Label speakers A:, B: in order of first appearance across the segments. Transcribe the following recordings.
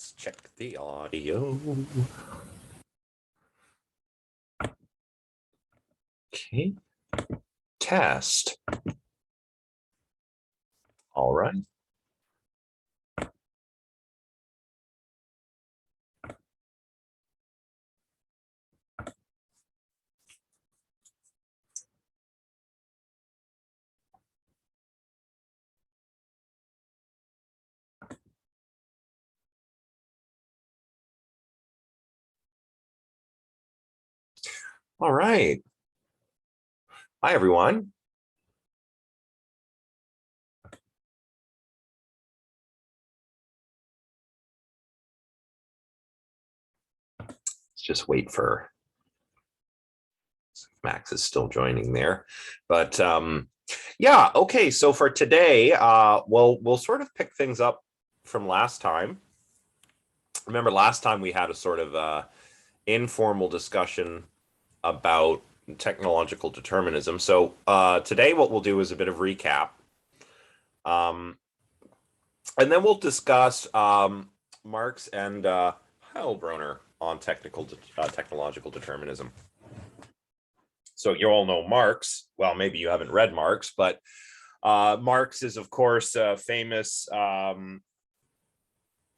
A: Let's check the audio. Okay. Test. All right. All right. Hi, everyone. Let's just wait for Max is still joining there. But yeah, okay. So for today, we'll sort of pick things up from last time. Remember, last time we had a sort of informal discussion about technological determinism. So today what we'll do is a bit of recap. And then we'll discuss Marx and Heilbroner on technological determinism. So you all know Marx. Well, maybe you haven't read Marx, but Marx is, of course, a famous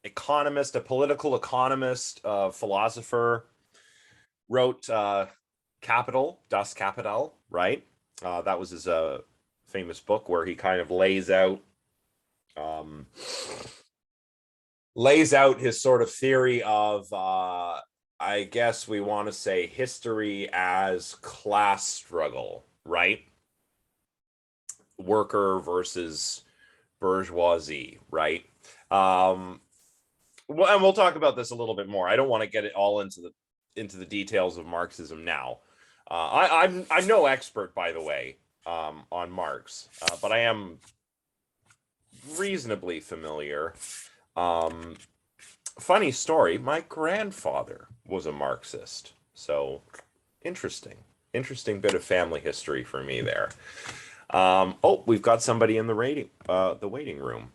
A: economist, a political economist, philosopher, wrote Capital, Das Kapital, right? That was his famous book where he kind of lays out his sort of theory of, I guess we want to say, history as class struggle, right? Worker versus bourgeoisie, right? Well, and we'll talk about this a little bit more. I don't want to get it all into the details of Marxism now. I'm no expert, by the way, on Marx, but I am reasonably familiar. Funny story, my grandfather was a Marxist, so interesting bit of family history for me there. Oh, we've got somebody in the waiting room.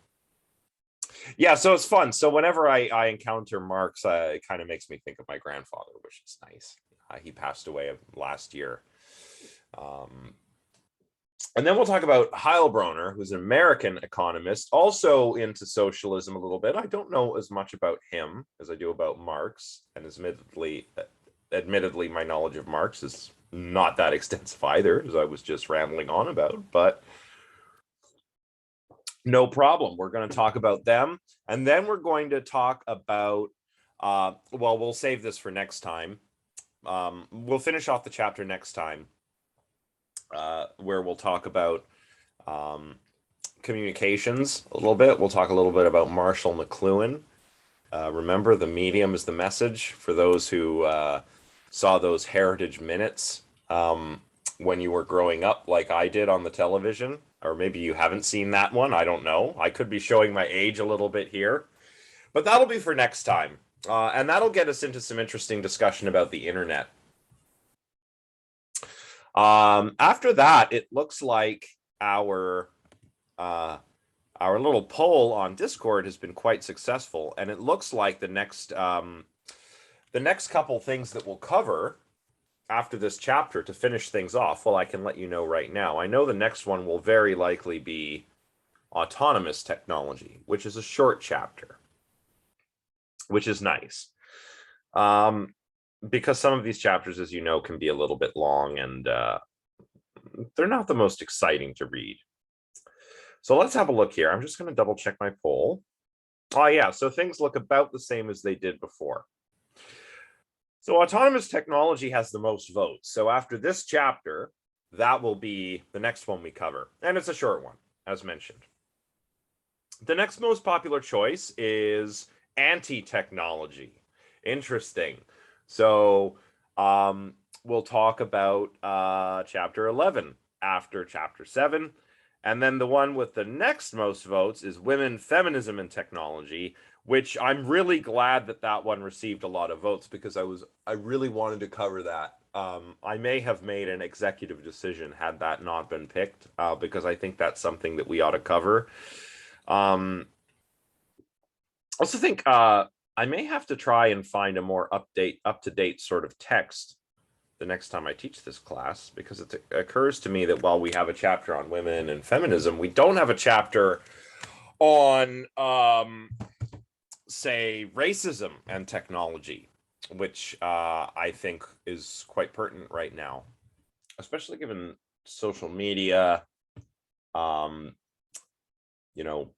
A: Yeah, so it's fun. So whenever I encounter Marx, it kind of makes me think of my grandfather, which is nice. He passed away last year. And then we'll talk about Heilbroner, who's an American economist, also into socialism a little bit. I don't know as much about him as I do about Marx, and admittedly, my knowledge of Marx is not that extensive either, as I was just rambling on about, but no problem. We're going to talk about them, and then we're going to talk about, well, we'll save this for next time. We'll finish off the chapter next time, where we'll talk about communications a little bit. We'll talk a little bit about Marshall McLuhan. Remember, the medium is the message. For those who saw those Heritage Minutes when you were growing up, like I did on the television, or maybe you haven't seen that one. I don't know. I could be showing my age a little bit here, but that'll be for next time. And that'll get us into some interesting discussion about the internet. After that, it looks like our little poll on Discord has been quite successful, and it looks like the next couple things that we'll cover after this chapter to finish things off, well, I can let you know right now. I know the next one will very likely be autonomous technology, which is a short chapter, which is nice. Because some of these chapters, as you know, can be a little bit long, and they're not the most exciting to read. So let's have a look here. I'm just going to double check my poll. Oh yeah, so things look about the same as they did before. So autonomous technology has the most votes. So after this chapter, that will be the next one we cover. And it's a short one, as mentioned. The next most popular choice is anti-technology. Interesting. So we'll talk about chapter 11 after chapter 7. And then the one with the next most votes is women, feminism, and technology, which I'm really glad that one received a lot of votes, because I really wanted to cover that. I may have made an executive decision had that not been picked, because I think that's something that we ought to cover. I also think I may have to try and find a more up-to-date sort of text the next time I teach this class, because it occurs to me that while we have a chapter on women and feminism, we don't have a chapter on, say, racism and technology, which I think is quite pertinent right now, especially given social media, you know,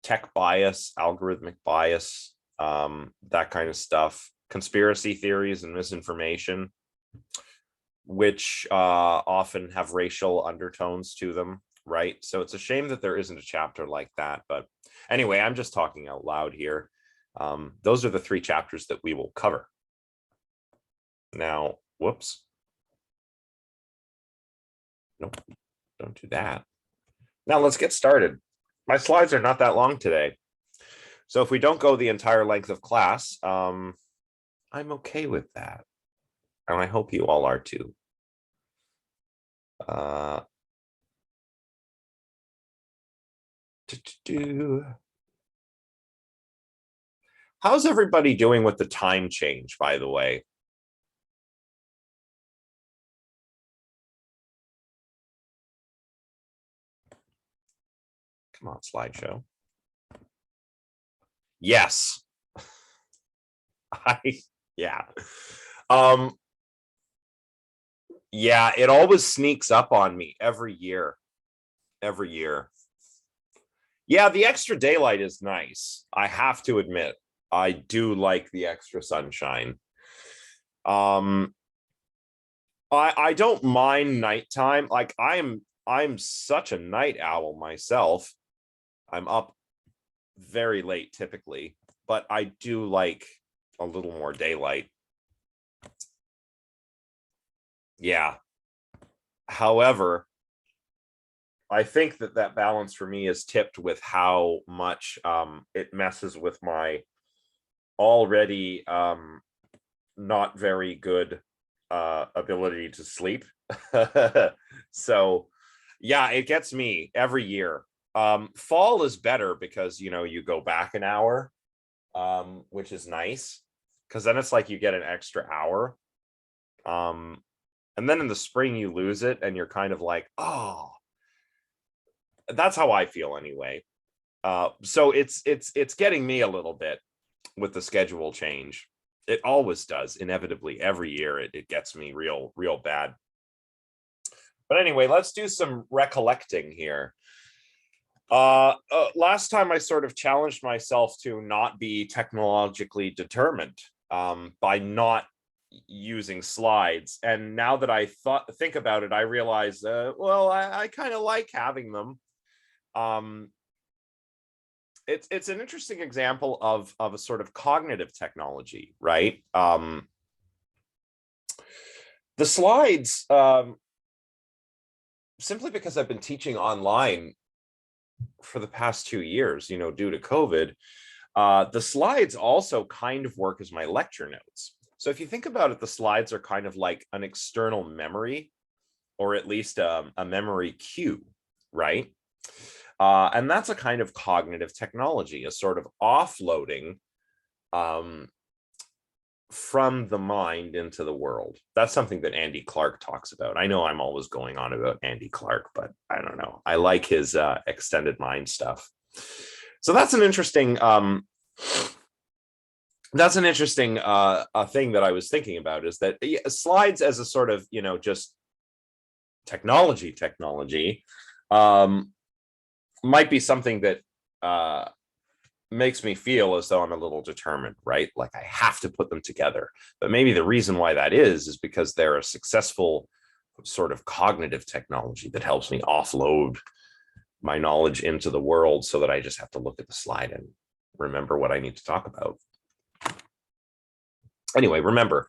A: tech bias, algorithmic bias, that kind of stuff, conspiracy theories and misinformation, which often have racial undertones to them, right? So it's a shame that there isn't a chapter like that. But anyway, I'm just talking out loud here. Those are the 3 chapters that we will cover. Now, whoops. Nope, don't do that. Now let's get started. My slides are not that long today, so if we don't go the entire length of class, I'm okay with that. And I hope you all are too. How's everybody doing with the time change, by the way? Come on, slideshow. Yes. Yeah. Yeah, it always sneaks up on me every year. Yeah, the extra daylight is nice. I have to admit, I do like the extra sunshine. I don't mind nighttime. Like I'm such a night owl myself. I'm up very late typically, but I do like a little more daylight. Yeah. However, I think that balance for me is tipped with how much it messes with my already not very good ability to sleep. So yeah, it gets me every year. Fall is better because, you know, you go back an hour, which is nice, because then it's like you get an extra hour. And then in the spring you lose it and you're kind of like, oh, that's how I feel anyway. So it's getting me a little bit with the schedule change. It always does, inevitably. Every year it gets me real bad. But anyway, let's do some recollecting here. Last time I sort of challenged myself to not be technologically determined by not using slides. And now that I think about it, I realize, well, I kind of like having them. It's an interesting example of a sort of cognitive technology, right? The slides, simply because I've been teaching online for the past 2 years, you know, due to COVID, the slides also kind of work as my lecture notes. So if you think about it, the slides are kind of like an external memory, or at least a memory cue, right? And that's a kind of cognitive technology, a sort of offloading from the mind into the world. That's something that Andy Clark talks about. I know I'm always going on about Andy Clark, but I don't know. I like his extended mind stuff. So that's an interesting thing that I was thinking about, is that slides as a sort of, you know, just technology might be something that makes me feel as though I'm a little determined, right? Like I have to put them together. But maybe the reason why that is because they're a successful sort of cognitive technology that helps me offload my knowledge into the world, so that I just have to look at the slide and remember what I need to talk about. Anyway, remember,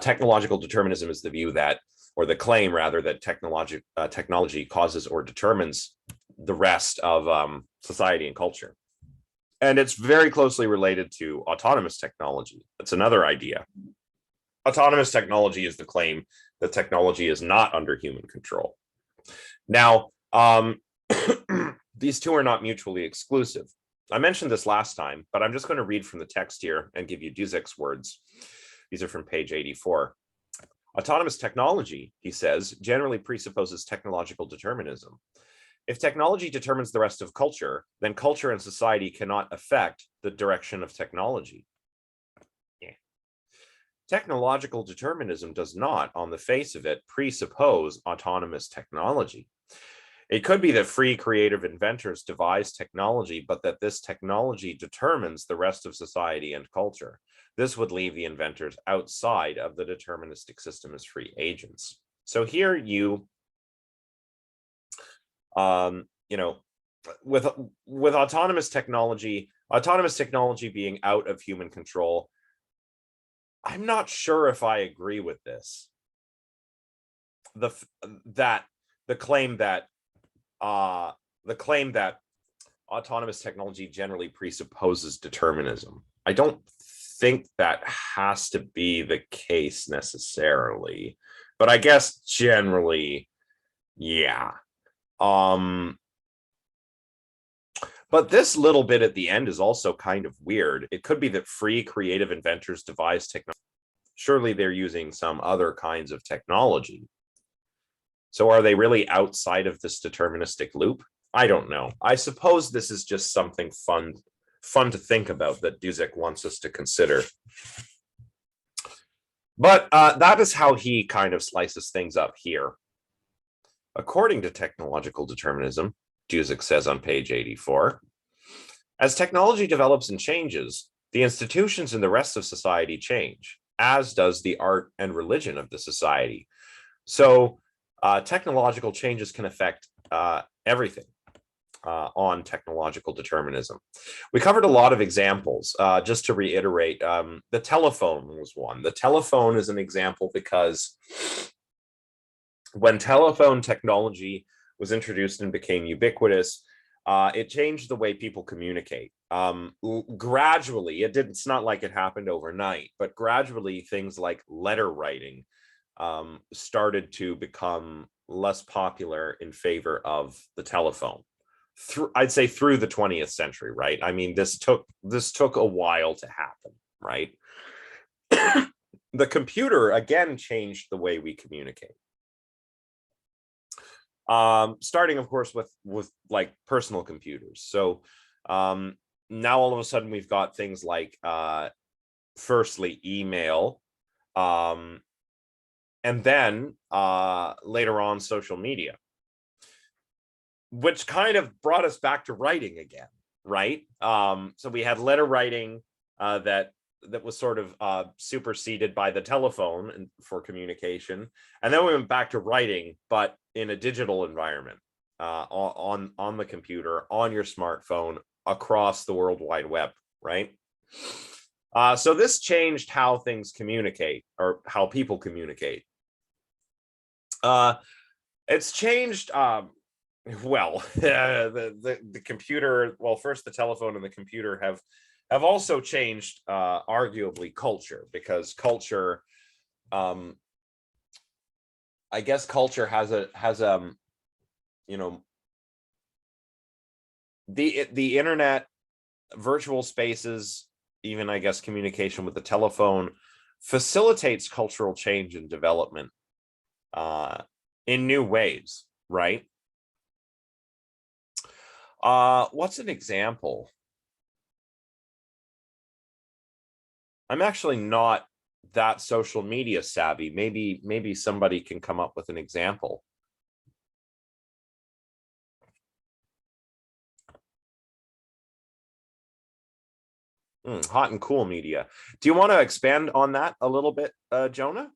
A: technological determinism is the view that, or the claim rather, that technology causes or determines the rest of society and culture. And it's very closely related to autonomous technology. That's another idea. Autonomous technology is the claim that technology is not under human control. Now, these two are not mutually exclusive. I mentioned this last time, but I'm just going to read from the text here and give you Duzek's words. These are from page 84. Autonomous technology, he says, generally presupposes technological determinism. If technology determines the rest of culture, then culture and society cannot affect the direction of technology. Yeah. Technological determinism does not, on the face of it, presuppose autonomous technology. It could be that free creative inventors devise technology, but that this technology determines the rest of society and culture. This would leave the inventors outside of the deterministic system as free agents. So here you with autonomous technology being out of human control, I'm not sure if I agree with this. The claim that autonomous technology generally presupposes determinism. I don't think that has to be the case necessarily, but I guess generally, yeah. But this little bit at the end is also kind of weird. It could be that free creative inventors devise technology. Surely they're using some other kinds of technology. So are they really outside of this deterministic loop? I don't know. I suppose this is just something fun to think about that Duzek wants us to consider. But that is how he kind of slices things up here. According to technological determinism, Duzek says on page 84, as technology develops and changes, the institutions in the rest of society change, as does the art and religion of the society. So technological changes can affect everything on technological determinism. We covered a lot of examples. Just to reiterate, the telephone was one. The telephone is an example because when telephone technology was introduced and became ubiquitous, it changed the way people communicate. Gradually, it's not like it happened overnight, but gradually things like letter writing started to become less popular in favor of the telephone. I'd say through the 20th century, right? I mean, this took a while to happen, right? The computer again changed the way we communicate. Starting, of course, with like personal computers. So now all of a sudden we've got things like firstly email, and then later on social media, which kind of brought us back to writing again, right? So we had letter writing that was sort of superseded by the telephone for communication, and then we went back to writing, but in a digital environment, on the computer, on your smartphone, across the World Wide Web, right? So this changed how things communicate, or how people communicate. It's changed. Well, the computer. Well, first the telephone and the computer have also changed, arguably, culture, because culture, I guess culture has the internet, virtual spaces, even I guess communication with the telephone facilitates cultural change and development in new ways, right? What's an example? I'm actually not that social media savvy. Maybe somebody can come up with an example. Hot and cool media. Do you want to expand on that a little bit, Jonah?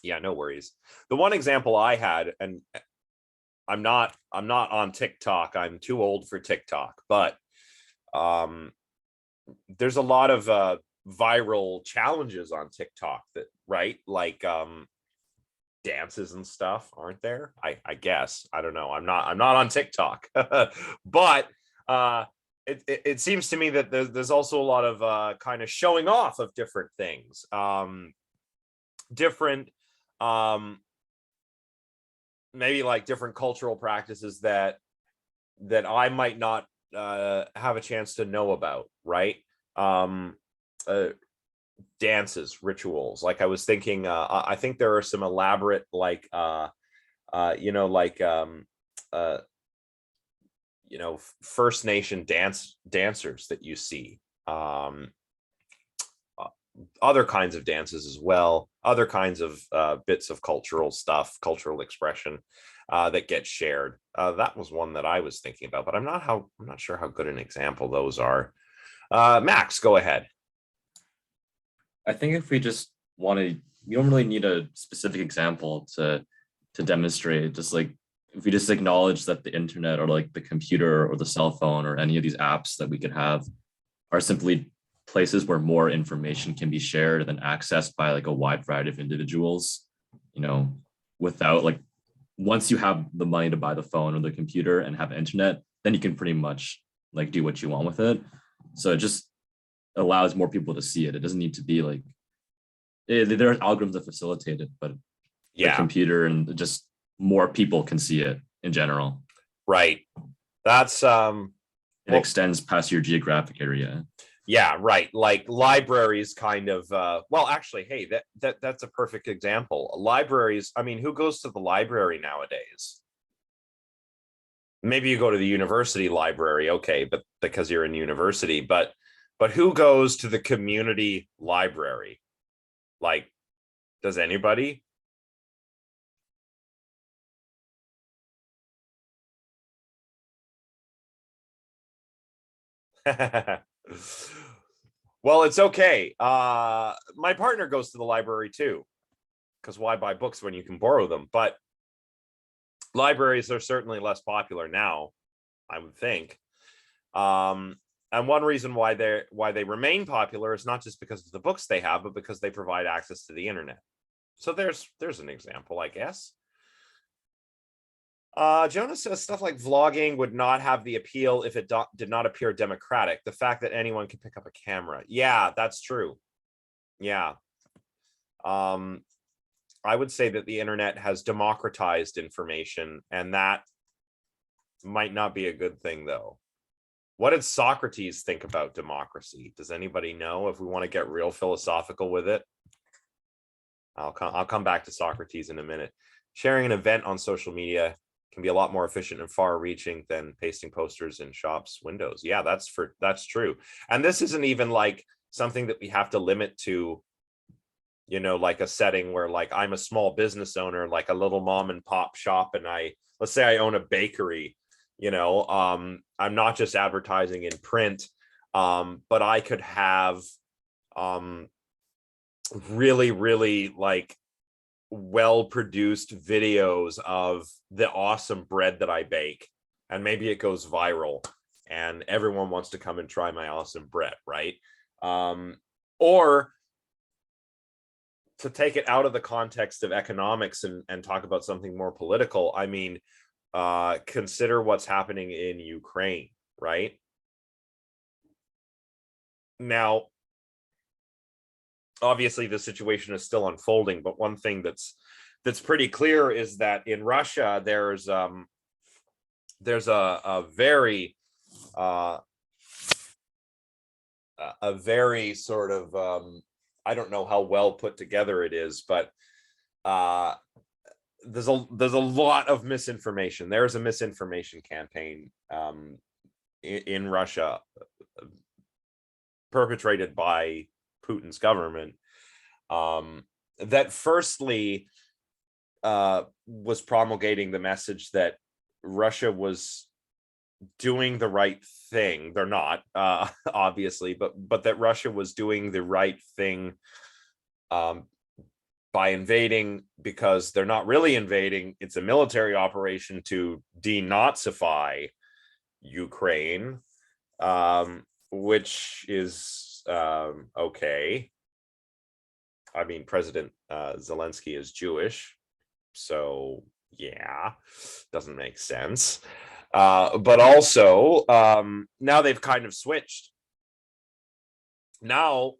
A: Yeah, no worries. The one example I had, and I'm not on TikTok. I'm too old for TikTok, but there's a lot of viral challenges on TikTok that, right? Like dances and stuff, aren't there? I guess. I don't know. I'm not on TikTok. But it seems to me that there's also a lot of kind of showing off of different things. Different maybe like different cultural practices that I might not have a chance to know about, right? Dances, rituals. Like I was thinking, I think there are some elaborate, like, you know, like, you know, First Nation dancers that you see. Other kinds of dances as well, other kinds of bits of cultural stuff, cultural expression that get shared. That was one that I was thinking about, but I'm not sure how good an example those are. Max, go ahead.
B: I think if we just want to, we don't really need a specific example to demonstrate. Just like if we just acknowledge that the internet or like the computer or the cell phone or any of these apps that we could have are simply places where more information can be shared and accessed by like a wide variety of individuals, you know, without like, once you have the money to buy the phone or the computer and have internet, then you can pretty much like do what you want with it. So it just allows more people to see it. It doesn't need to be like, there are algorithms that facilitate it, but the
A: Yeah,
B: computer and just more people can see it in general.
A: right. That's
B: It extends past your geographic area.
A: yeah, right. Like libraries kind of well, actually, hey, that's a perfect example. Libraries, I mean, who goes to the library nowadays? Maybe you go to the university library, okay, but because you're in university, but who goes to the community library? Like, does anybody? Well, it's okay. My partner goes to the library too, because why buy books when you can borrow them? But libraries are certainly less popular now, I would think. And one reason why they remain popular is not just because of the books they have, but because they provide access to the internet. So there's an example, I guess. Jonas says stuff like vlogging would not have the appeal if it did not appear democratic. The fact that anyone can pick up a camera. Yeah, that's true. Yeah. I would say that the internet has democratized information, and that might not be a good thing, though. What did Socrates think about democracy? Does anybody know, if we want to get real philosophical with it? I'll come back to Socrates in a minute. Sharing an event on social media can be a lot more efficient and far-reaching than pasting posters in shops' windows. Yeah, that's true. And this isn't even like something that we have to limit to, you know, like a setting where like I'm a small business owner, like a little mom and pop shop, and let's say I own a bakery. You know, I'm not just advertising in print, but I could have really like well-produced videos of the awesome bread that I bake, and maybe it goes viral and everyone wants to come and try my awesome bread, right? Or to take it out of the context of economics and talk about something more political, I mean, consider what's happening in Ukraine, right? Now, obviously the situation is still unfolding, but one thing that's pretty clear is that in Russia there's a very sort of I don't know how well put together it is, but there's a lot of misinformation. There's a misinformation campaign in Russia perpetrated by Putin's government that firstly was promulgating the message that Russia was doing the right thing. They're not, obviously, but that Russia was doing the right thing by invading, because they're not really invading. It's a military operation to denazify Ukraine, which is okay. I mean, President Zelensky is Jewish. So yeah, doesn't make sense. But also, now they've kind of switched. Now,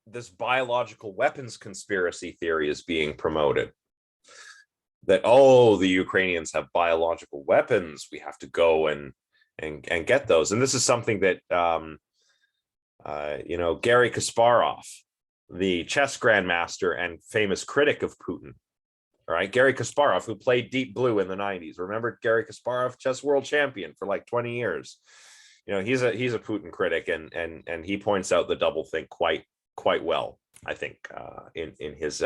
A: this biological weapons conspiracy theory is being promoted. That, oh, the Ukrainians have biological weapons. We have to go and get those. And this is something that Garry Kasparov, the chess grandmaster and famous critic of Putin. All right, Garry Kasparov, who played Deep Blue in the 90s. Remember Garry Kasparov, chess world champion for like 20 years. He's a Putin critic, and he points out the doublethink quite well, I think, in his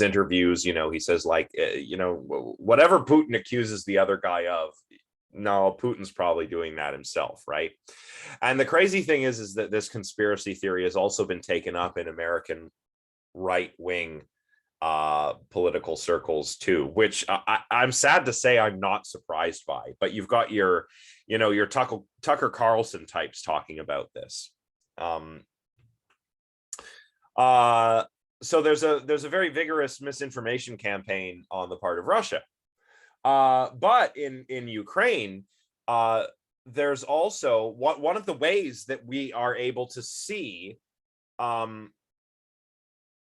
A: interviews. He says, like, whatever Putin accuses the other guy of, no, Putin's probably doing that himself, right? And the crazy thing is that this conspiracy theory has also been taken up in American right-wing political circles too, which I'm sad to say I'm not surprised by. But you've got your Tucker Carlson types talking about this. So there's a very vigorous misinformation campaign on the part of Russia. But in Ukraine, there's also one of the ways that we are able to see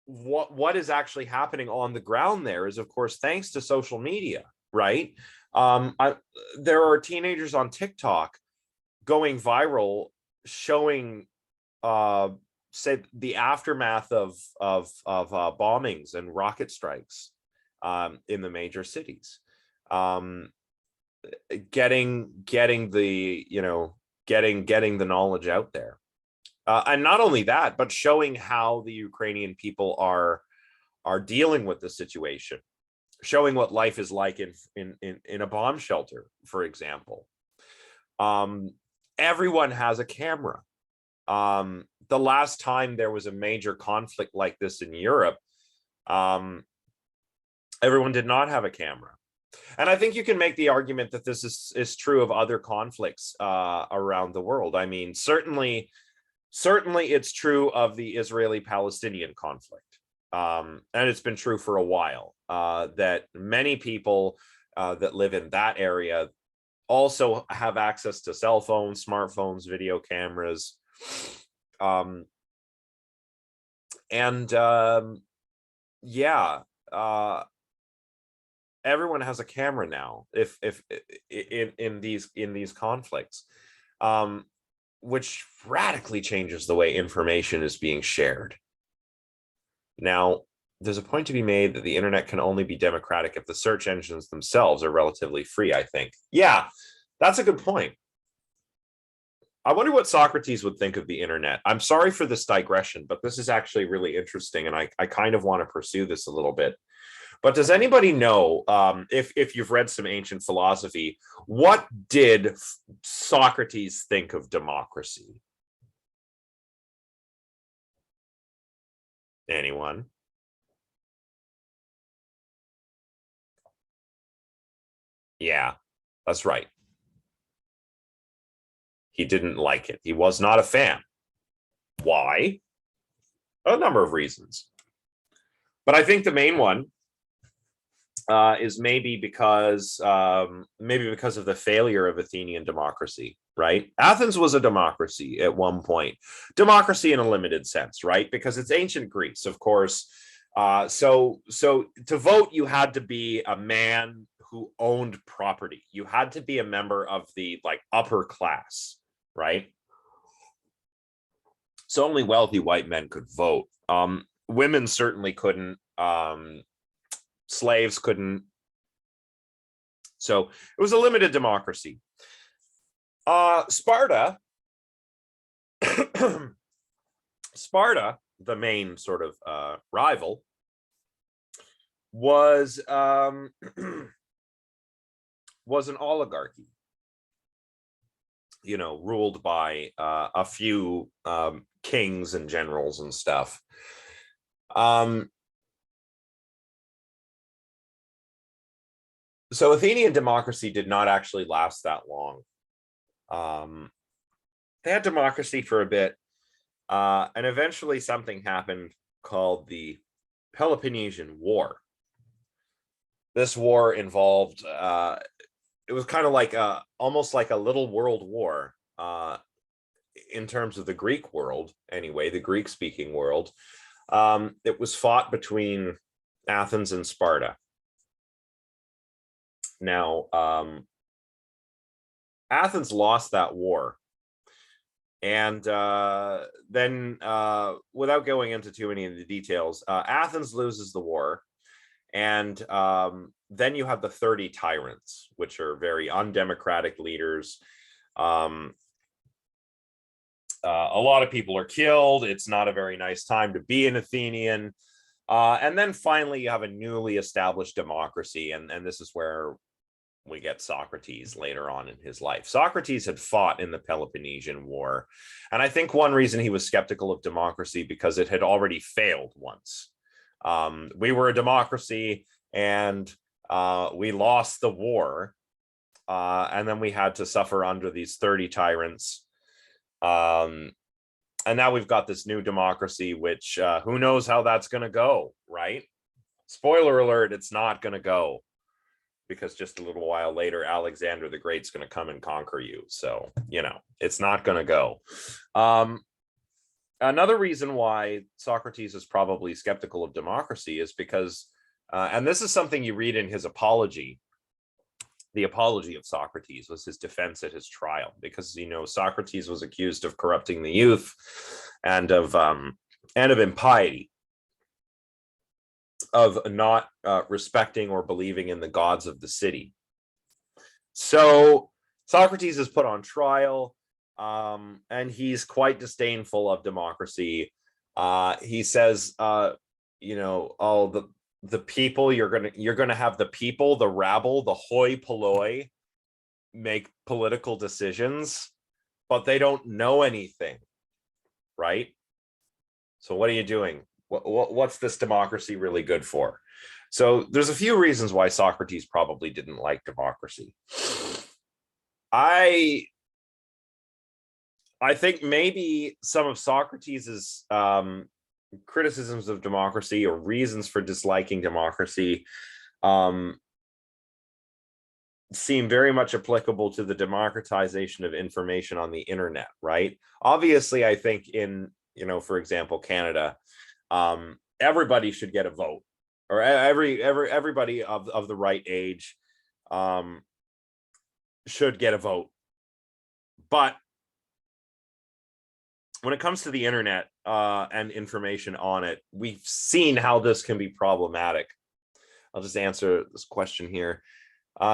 A: what is actually happening on the ground there is, of course, thanks to social media, right? There are teenagers on TikTok going viral, showing say the aftermath of bombings and rocket strikes in the major cities. Getting the knowledge out there, and not only that, but showing how the Ukrainian people are dealing with the situation, showing what life is like in a bomb shelter, for example. Everyone has a camera. The last time there was a major conflict like this in Europe, everyone did not have a camera. And I think you can make the argument that this is true of other conflicts around the world. I mean, certainly it's true of the Israeli-Palestinian conflict. And it's been true for a while, that many people that live in that area also have access to cell phones, smartphones, video cameras. Everyone has a camera now, if in these conflicts, which radically changes the way information is being shared. Now, there's a point to be made that the internet can only be democratic if the search engines themselves are relatively free, I think. Yeah, that's a good point. I wonder what Socrates would think of the internet. I'm sorry for this digression, but this is actually really interesting, and I kind of want to pursue this a little bit. But does anybody know, if you've read some ancient philosophy, what did Socrates think of democracy? Anyone? Yeah, that's right. He didn't like it. He was not a fan. Why? A number of reasons. But I think the main one is maybe because of the failure of Athenian democracy, right? Athens was a democracy at one point, democracy in a limited sense, right? Because it's ancient Greece, of course. So to vote, you had to be a man who owned property. You had to be a member of the upper class, right? So only wealthy white men could vote. Women certainly couldn't. Slaves couldn't. So it was a limited democracy. Sparta, the main sort of rival, was was an oligarchy, ruled by a few kings and generals and stuff. So Athenian democracy did not actually last that long. They had democracy for a bit, and eventually something happened called the Peloponnesian War. This war involved, it was kind of like almost like a little world war in terms of the Greek world, anyway, the Greek speaking world. It was fought between Athens and Sparta. Now, Athens lost that war. And then, without going into too many of the details, Athens loses the war. And then you have the 30 tyrants, which are very undemocratic leaders. A lot of people are killed. It's not a very nice time to be an Athenian. And then finally, you have a newly established democracy. And this is where we get Socrates later on in his life. Socrates had fought in the Peloponnesian War. And I think one reason he was skeptical of democracy because it had already failed once. We were a democracy and we lost the war. And then we had to suffer under these 30 tyrants. And now we've got this new democracy, which who knows how that's going to go, right? Spoiler alert, it's not going to go. Because just a little while later, Alexander the Great's going to come and conquer you. So, it's not going to go. Another reason why Socrates is probably skeptical of democracy is because, and this is something you read in his apology, the apology of Socrates was his defense at his trial, because, Socrates was accused of corrupting the youth and of impiety, of not respecting or believing in the gods of the city. So Socrates is put on trial, and he's quite disdainful of democracy. He says, the people, you're gonna have the people, the rabble, the hoi polloi, make political decisions, but they don't know anything, right? So what are you doing? What's this democracy really good for? So there's a few reasons why Socrates probably didn't like democracy. I think maybe some of Socrates's criticisms of democracy or reasons for disliking democracy seem very much applicable to the democratization of information on the internet, right? Obviously, I think in, for example, Canada, everybody should get a vote, or everybody of the right age should get a vote. But when it comes to the internet and information on it, we've seen how this can be problematic. I'll just answer this question here.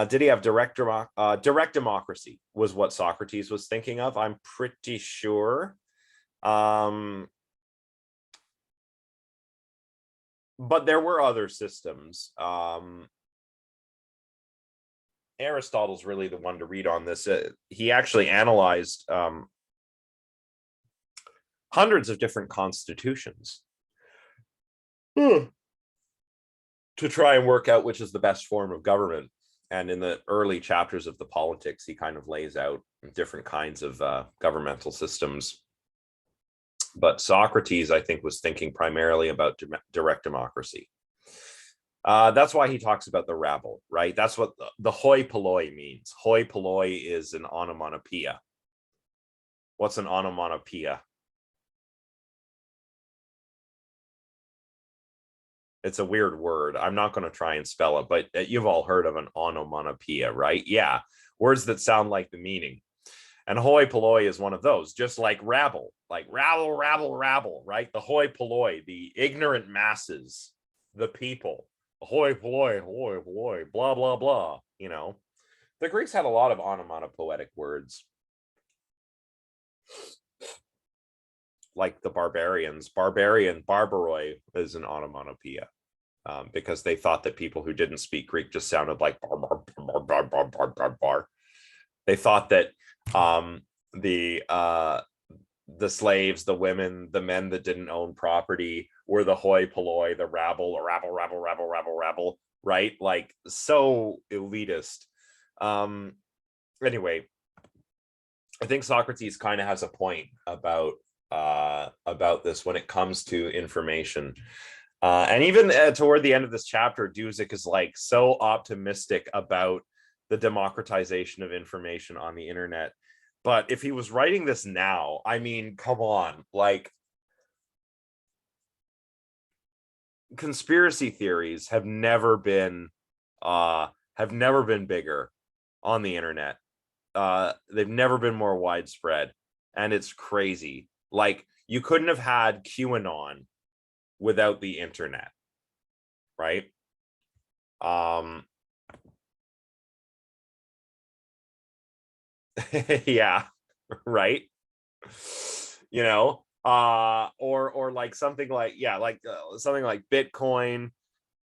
A: Did he have direct democracy was what Socrates was thinking of? I'm pretty sure. But there were other systems. Aristotle's really the one to read on this. He actually analyzed hundreds of different constitutions to try and work out which is the best form of government. And in the early chapters of the Politics, he kind of lays out different kinds of governmental systems. But Socrates, I think, was thinking primarily about direct democracy. That's why he talks about the rabble, right? That's what the hoi polloi means. Hoi polloi is an onomatopoeia. What's an onomatopoeia? It's a weird word. I'm not going to try and spell it, but you've all heard of an onomatopoeia, right? Yeah, words that sound like the meaning. And hoi polloi is one of those, just like rabble, rabble, right? The hoi polloi, the ignorant masses, the people. Hoi polloi, blah, blah, blah. The Greeks had a lot of onomatopoetic words. Like the barbarians. Barbaroi is an onomatopoeia. Because they thought that people who didn't speak Greek just sounded like bar. They thought that the slaves, the women, the men that didn't own property were the hoi polloi, the rabble, right? Like, so elitist. Anyway, I think Socrates kind of has a point about this when it comes to information. And even toward the end of this chapter, Duzic is like so optimistic about the democratization of information on the internet. But if he was writing this now, I mean, come on, like conspiracy theories have never been bigger on the internet. They've never been more widespread, and it's crazy. Like you couldn't have had QAnon without the internet, right? Yeah, right. You know, or like something like, yeah, like something like Bitcoin,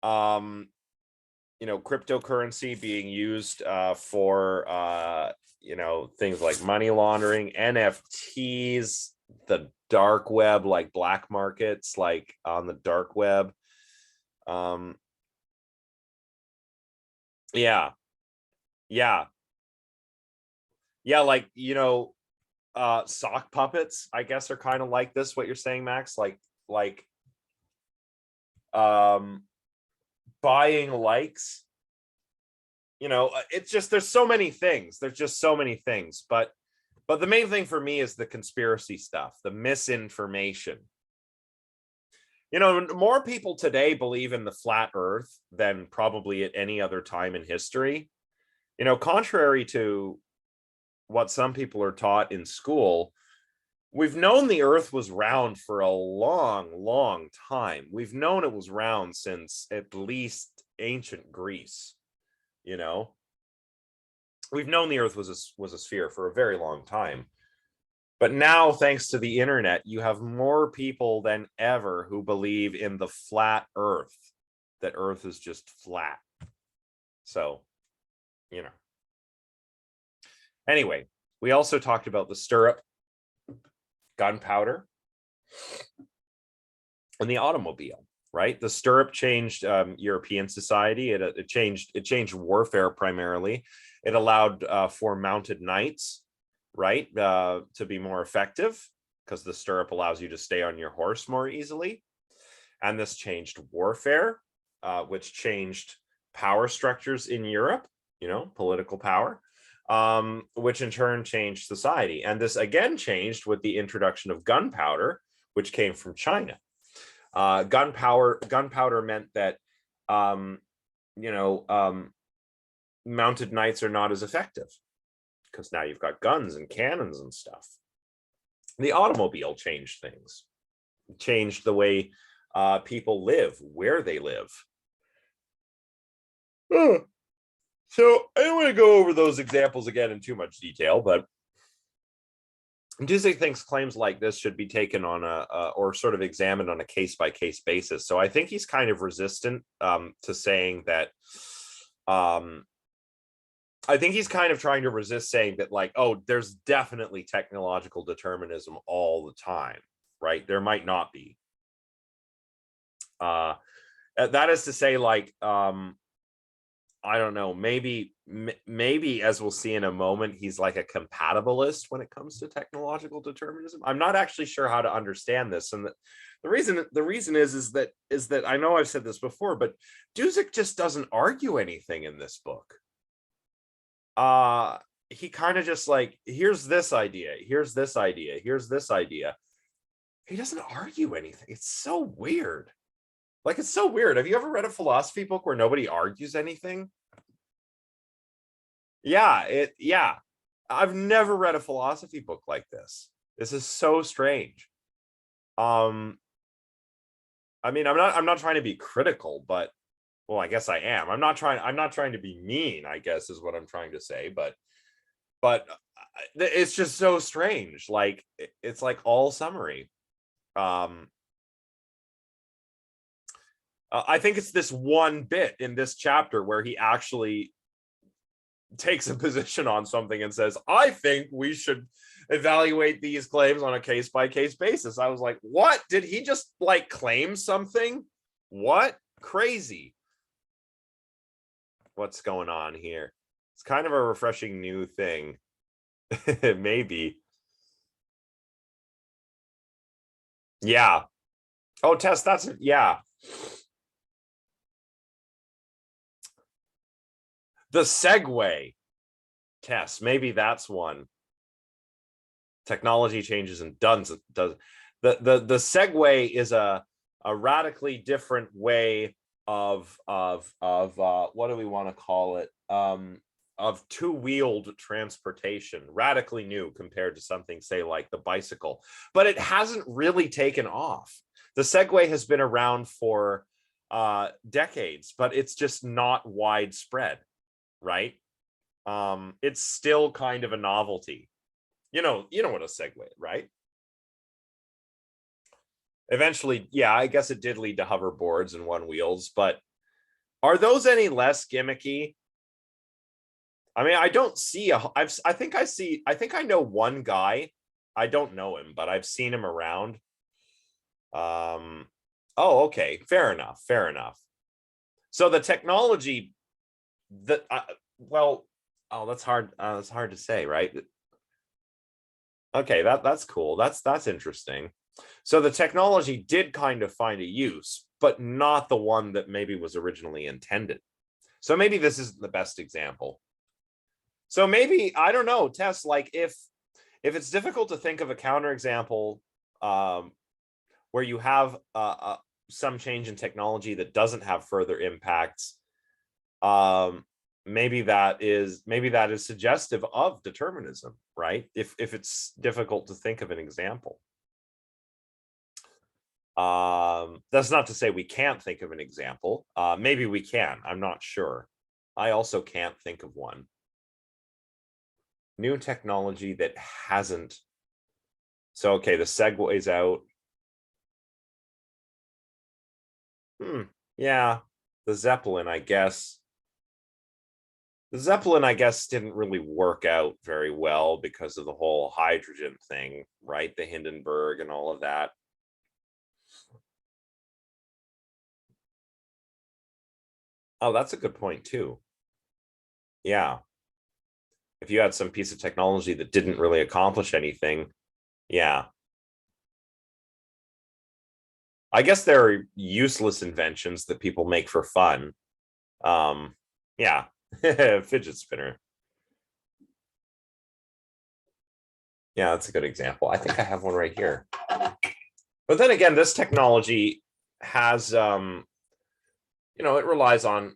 A: you know, cryptocurrency being used for you know, things like money laundering, NFTs, the dark web, like black markets, like on the dark web. Yeah, yeah, yeah, like, you know, sock puppets, I guess, are kind of like this, what you're saying, Max, like um buying likes, you know, it's just, there's so many things, but the main thing for me is the conspiracy stuff, the misinformation. You know, more people today believe in the flat earth than probably at any other time in history. You know, contrary to what some people are taught in school, we've known the earth was round for a long time. We've known it was round since at least ancient Greece. You know, we've known the earth was a sphere for a very long time. But now, thanks to the internet, you have more people than ever who believe in the flat earth, that earth is just flat. So, you know. Anyway, we also talked about the stirrup, gunpowder, and the automobile, right? The stirrup changed European society. It changed warfare primarily. It allowed for mounted knights, right, to be more effective, because the stirrup allows you to stay on your horse more easily. And this changed warfare, which changed power structures in Europe, you know, political power, which in turn changed society. And this again changed with the introduction of gunpowder, which came from China. Gunpowder meant that, you know, mounted knights are not as effective, because now you've got guns and cannons and stuff. The automobile changed things, changed the way people live, where they live. So I don't want to go over those examples again in too much detail, but Disick thinks claims like this should be taken on or sort of examined on a case-by-case basis. So I think he's kind of resistant to saying that, I think he's kind of trying to resist saying that, like, oh, there's definitely technological determinism all the time, right? There might not be. That is to say, like, I don't know, maybe as we'll see in a moment, he's like a compatibilist when it comes to technological determinism. I'm not actually sure how to understand this, and the reason is that I know I've said this before, but Duzick just doesn't argue anything in this book. He kind of just like, here's this idea, here's this idea, here's this idea. He doesn't argue anything. It's so weird. Like, it's so weird. Have you ever read a philosophy book where nobody argues anything? Yeah, I've never read a philosophy book like this. This is so strange. I mean, I'm not trying to be critical, but, well, I guess I am. I'm not trying to be mean, I guess is what I'm trying to say, but it's just so strange. Like, it's like all summary. I think it's this one bit in this chapter where he actually takes a position on something and says, I think we should evaluate these claims on a case-by-case basis. I was like, what? Did he just like claim something? What? Crazy. What's going on here? It's kind of a refreshing new thing. Maybe. Yeah. Oh, Tess, that's, yeah. The Segway. Tess, maybe that's one. Technology changes and does the Segway is a radically different way of what do we want to call it, of two-wheeled transportation, radically new compared to something, say, like the bicycle. But it hasn't really taken off. The Segway has been around for decades, but it's just not widespread, right? It's still kind of a novelty. You know what a Segway, right? Eventually, yeah, I guess it did lead to hoverboards and one wheels, but are those any less gimmicky? I mean, I don't see I think I know one guy. I don't know him, but I've seen him around. Oh, okay, fair enough. So the technology that well, oh, that's hard. That's hard to say, right? Okay, that's cool. That's interesting. So the technology did kind of find a use, but not the one that maybe was originally intended. So maybe this isn't the best example. So maybe, I don't know, Tess, like if it's difficult to think of a counterexample where you have some change in technology that doesn't have further impacts, maybe that is suggestive of determinism, right? If it's difficult to think of an example. That's not to say we can't think of an example. Maybe we can. I'm not sure. I also can't think of one. New technology that hasn't. So, okay, the Segway's out. Yeah, the Zeppelin, I guess. The Zeppelin, I guess, didn't really work out very well because of the whole hydrogen thing, right? The Hindenburg and all of that. Oh, that's a good point too. Yeah. If you had some piece of technology that didn't really accomplish anything, yeah. I guess there are useless inventions that people make for fun. Yeah. Fidget spinner. Yeah, that's a good example. I think I have one right here. But then again, this technology has it relies on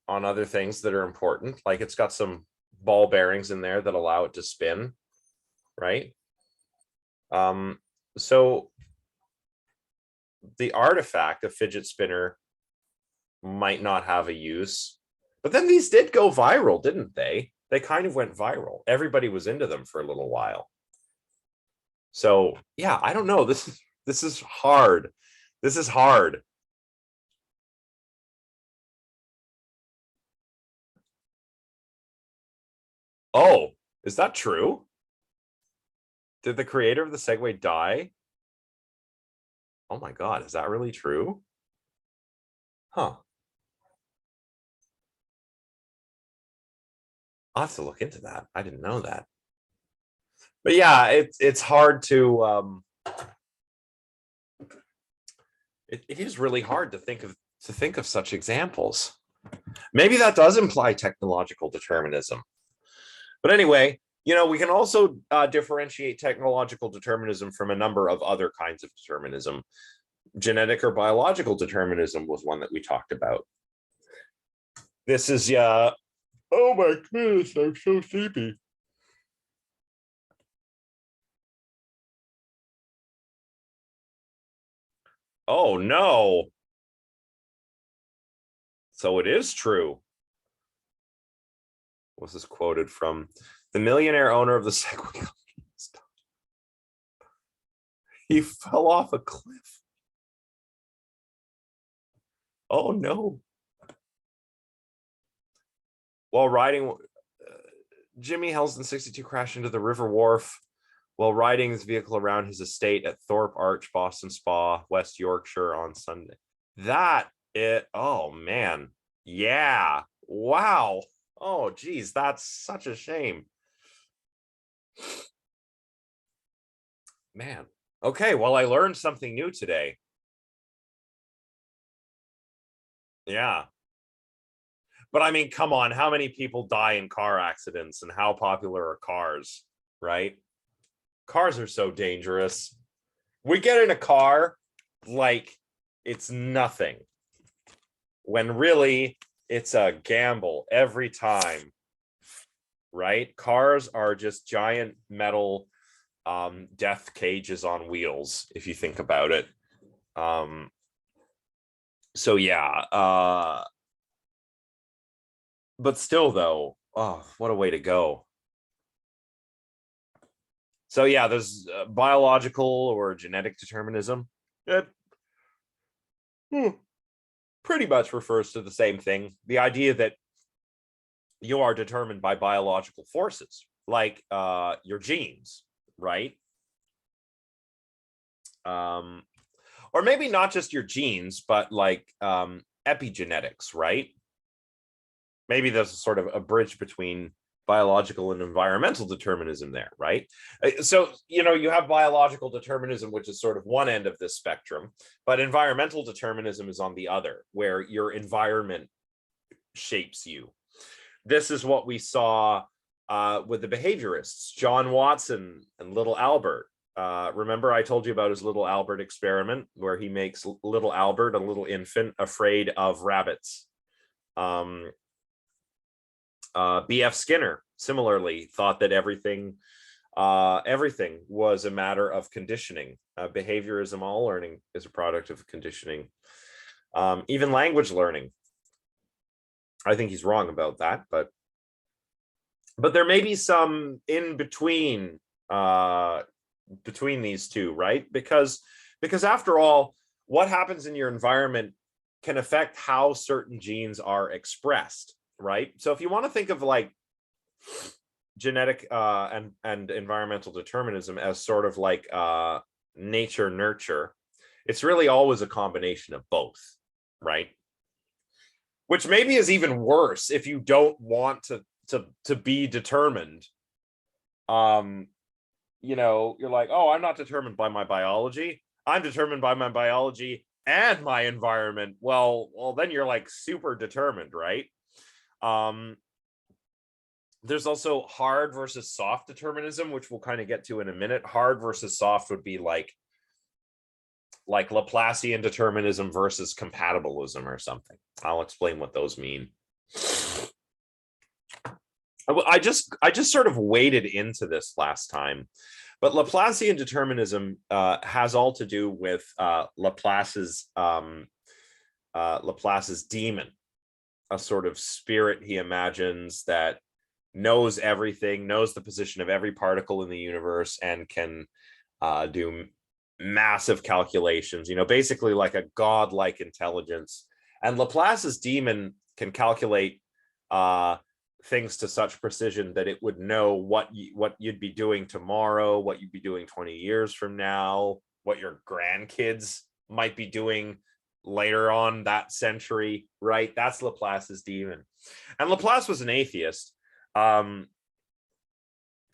A: other things that are important. Like it's got some ball bearings in there that allow it to spin, right? So the artifact of fidget spinner might not have a use, but then these did go viral, didn't they? They kind of went viral. Everybody was into them for a little while. So yeah, I don't know. This is hard. This is hard. Oh, is that true? Did the creator of the Segway die? Oh my God, is that really true? Huh. I'll have to look into that. I didn't know that. But yeah, it's hard to it is really hard to think of such examples. Maybe that does imply technological determinism. But anyway, we can also differentiate technological determinism from a number of other kinds of determinism. Genetic or biological determinism was one that we talked about. This is, oh my goodness, I'm so sleepy. Oh no. So it is true. Was this quoted from? The millionaire owner of the Segway company. He fell off a cliff. Oh no. While riding, Jimmy Helsden 62 crashed into the river wharf while riding his vehicle around his estate at Thorpe Arch, Boston Spa, West Yorkshire on Sunday. Oh man. Yeah. Wow. Oh geez, that's such a shame. Man. Okay, well, I learned something new today. Yeah. But I mean, come on, how many people die in car accidents, and how popular are cars, right? Cars are so dangerous. We get in a car like it's nothing, when really it's a gamble every time, right? Cars are just giant metal death cages on wheels, if you think about it. So yeah, but still though, oh, what a way to go. So yeah, there's biological or genetic determinism. It pretty much refers to the same thing. The idea that you are determined by biological forces, like your genes, right? Or maybe not just your genes, but like epigenetics, right? Maybe there's a sort of a bridge between biological and environmental determinism there, right? So, you have biological determinism, which is sort of one end of this spectrum, but environmental determinism is on the other, where your environment shapes you. This is what we saw with the behaviorists, John Watson and little Albert. Remember I told you about his little Albert experiment, where he makes little Albert, a little infant, afraid of rabbits. B.F. Skinner similarly thought that everything was a matter of conditioning. Behaviorism, all learning is a product of conditioning. Even language learning. I think he's wrong about that, but there may be some in between these two, right? Because after all, what happens in your environment can affect how certain genes are expressed, right? So if you want to think of like genetic and environmental determinism as sort of like nature nurture, it's really always a combination of both, right? Which maybe is even worse if you don't want to be determined. You're like, oh, I'm not determined by my biology. I'm determined by my biology and my environment. Well, then you're like super determined, right? There's also hard versus soft determinism, which we'll kind of get to in a minute. Hard versus soft would be like Laplacian determinism versus compatibilism or something. I'll explain what those mean. I just sort of waded into this last time, but Laplacian determinism has all to do with Laplace's demon, a sort of spirit he imagines that knows everything, knows the position of every particle in the universe, and can do massive calculations, basically like a godlike intelligence. And Laplace's demon can calculate things to such precision that it would know what you'd be doing tomorrow, what you'd be doing 20 years from now, what your grandkids might be doing later on that century, right? That's Laplace's demon. And Laplace was an atheist. And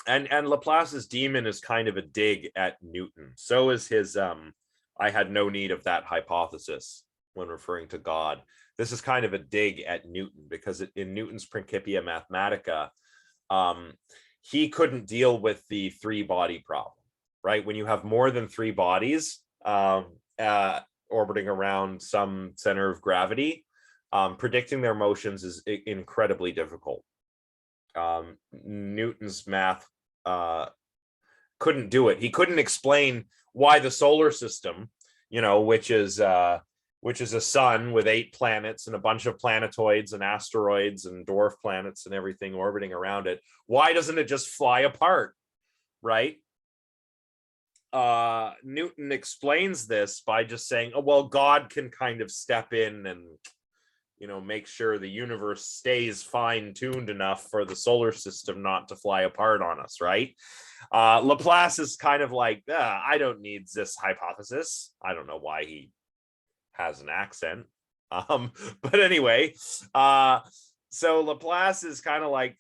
A: Laplace's demon is kind of a dig at Newton. So is his I had no need of that hypothesis when referring to God. This is kind of a dig at Newton, because in Newton's Principia Mathematica, he couldn't deal with the three-body problem, right? When you have more than three bodies orbiting around some center of gravity, predicting their motions is incredibly difficult. Newton's math couldn't do it. He couldn't explain why the solar system, which is a sun with 8 planets and a bunch of planetoids and asteroids and dwarf planets and everything orbiting around it, why doesn't it just fly apart, right? Newton explains this by just saying, oh, well, God can kind of step in and make sure the universe stays fine-tuned enough for the solar system not to fly apart on us, right? Laplace is kind of like, I don't need this hypothesis. I don't know why he has an accent. But anyway, so Laplace is kind of like,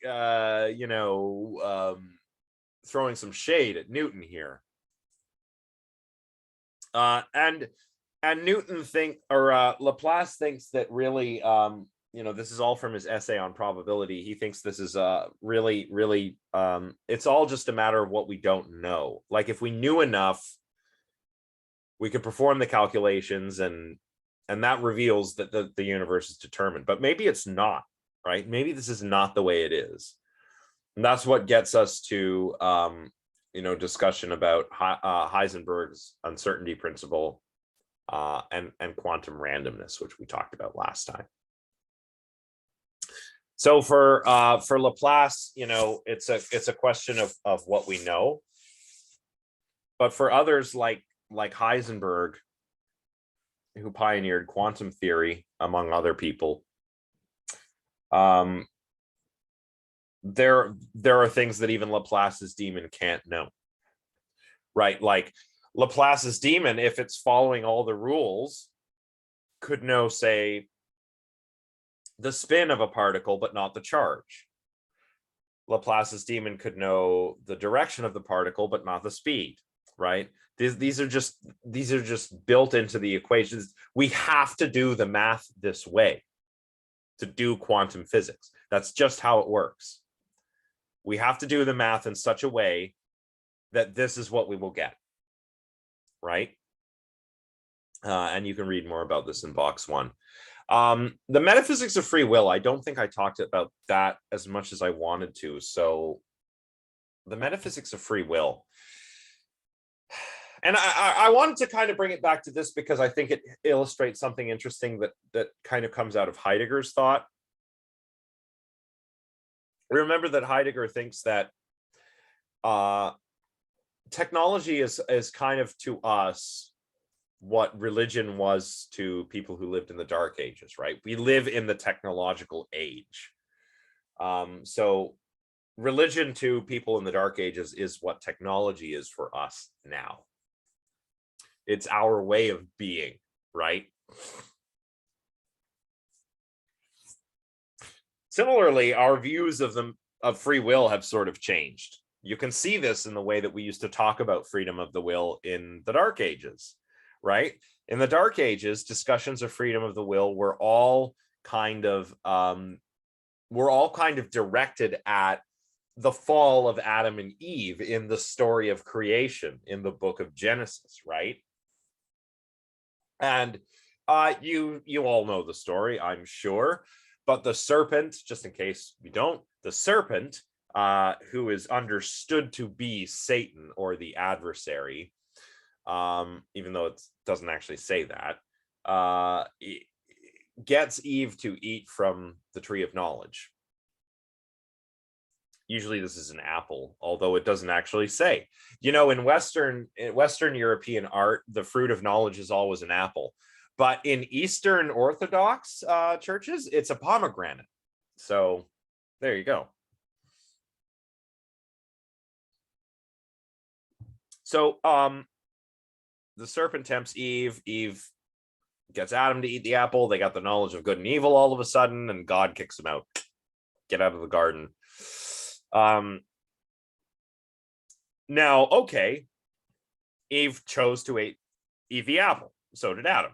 A: throwing some shade at Newton here. And Newton Laplace thinks that really, this is all from his essay on probability. He thinks this is really, really, it's all just a matter of what we don't know. Like if we knew enough, we could perform the calculations and that reveals that the universe is determined. But maybe it's not, right? Maybe this is not the way it is. And that's what gets us to, discussion about Heisenberg's uncertainty principle and quantum randomness, which we talked about last time. So for Laplace, it's a question of what we know. But for others like Heisenberg, who pioneered quantum theory, among other people, there are things that even Laplace's demon can't know, right? Like Laplace's demon, if it's following all the rules, could know, say, the spin of a particle, but not the charge. Laplace's demon could know the direction of the particle, but not the speed, right? These are just built into the equations. We have to do the math this way to do quantum physics. That's just how it works. We have to do the math in such a way that this is what we will get, right? And you can read more about this in box 1. The metaphysics of free will, I don't think I talked about that as much as I wanted to. So the metaphysics of free will. And I wanted to kind of bring it back to this because I think it illustrates something interesting that kind of comes out of Heidegger's thought. Remember that Heidegger thinks that technology is kind of to us what religion was to people who lived in the Dark Ages, right? We live in the technological age. So religion to people in the Dark Ages is what technology is for us now. It's our way of being, right? Similarly, our views of free will have sort of changed. You can see this in the way that we used to talk about freedom of the will in the Dark Ages, right? In the Dark Ages, discussions of freedom of the will were all kind of directed at the fall of Adam and Eve in the story of creation in the book of Genesis, right? And you all know the story, I'm sure. But the serpent, just in case you don't, the serpent, who is understood to be Satan or the adversary, even though it doesn't actually say that, gets Eve to eat from the tree of knowledge. Usually this is an apple, although it doesn't actually say. In Western European art, the fruit of knowledge is always an apple. But in Eastern Orthodox churches, it's a pomegranate. So there you go. So the serpent tempts Eve. Eve gets Adam to eat the apple. They got the knowledge of good and evil all of a sudden, and God kicks them out. Get out of the garden. Now, okay, Eve chose to eat the apple. So did Adam.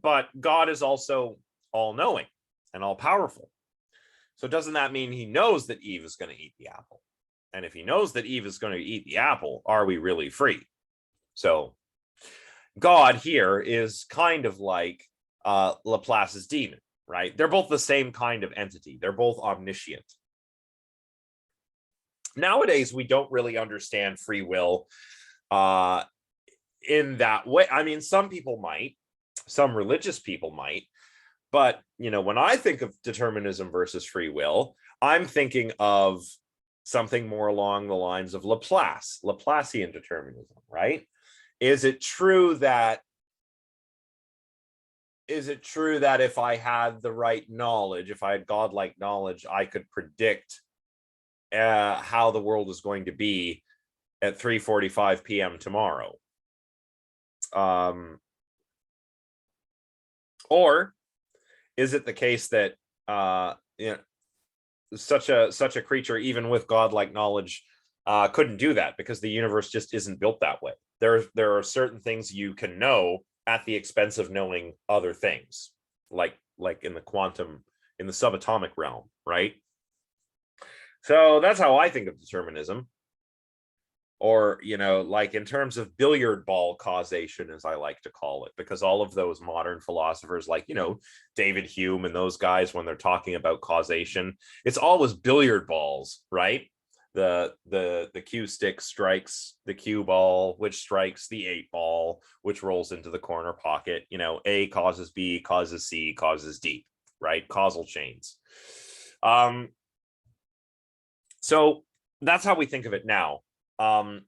A: But God is also all-knowing and all-powerful. So doesn't that mean he knows that Eve is going to eat the apple? And if he knows that Eve is going to eat the apple, are we really free? So God here is kind of like Laplace's demon, right? They're both the same kind of entity. They're both omniscient. Nowadays, we don't really understand free will in that way. I mean, some people might. Some religious people might, but when I think of determinism versus free will, I'm thinking of something more along the lines of Laplacian determinism, right? Is it true that if I had the right knowledge, if I had godlike knowledge, I could predict how the world is going to be at 3:45 p.m. tomorrow? Or is it the case that such a creature, even with godlike knowledge, couldn't do that because the universe just isn't built that way? There are certain things you can know at the expense of knowing other things, like in the quantum in the subatomic realm, right? So that's how I think of determinism. Or, like in terms of billiard ball causation, as I like to call it, because all of those modern philosophers like, David Hume and those guys, when they're talking about causation, it's always billiard balls, right? The cue stick strikes the cue ball, which strikes the 8 ball, which rolls into the corner pocket. A causes B, causes C, causes D, right? Causal chains. So that's how we think of it now. So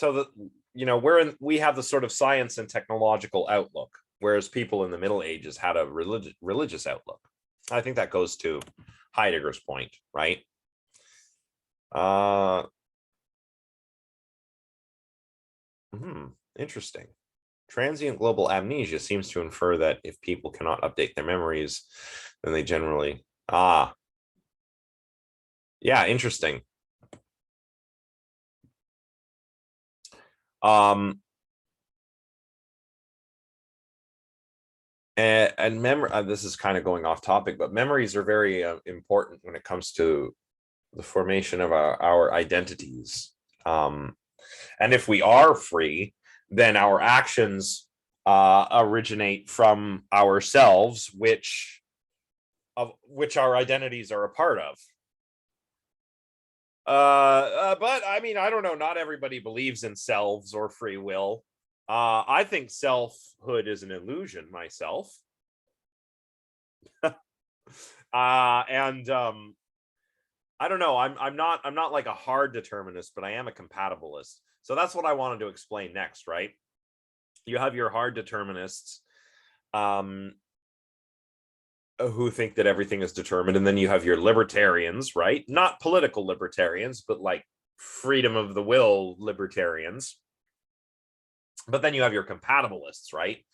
A: that we have the sort of science and technological outlook, whereas people in the Middle Ages had a religious outlook. I think that goes to Heidegger's point, right? Interesting. Transient global amnesia seems to infer that if people cannot update their memories, then they generally yeah, interesting. And memory, this is kind of going off topic, but memories are very important when it comes to the formation of our identities. And if we are free, then our actions originate from ourselves, which our identities are a part of. But I mean, I don't know. Not everybody believes in selves or free will. I think selfhood is an illusion myself. And I don't know. I'm not like a hard determinist, but I am a compatibilist. So that's what I wanted to explain next, right? You have your hard determinists, who think that everything is determined, and then you have your libertarians, right? Not political libertarians, but like freedom of the will libertarians. But then you have your compatibilists, right?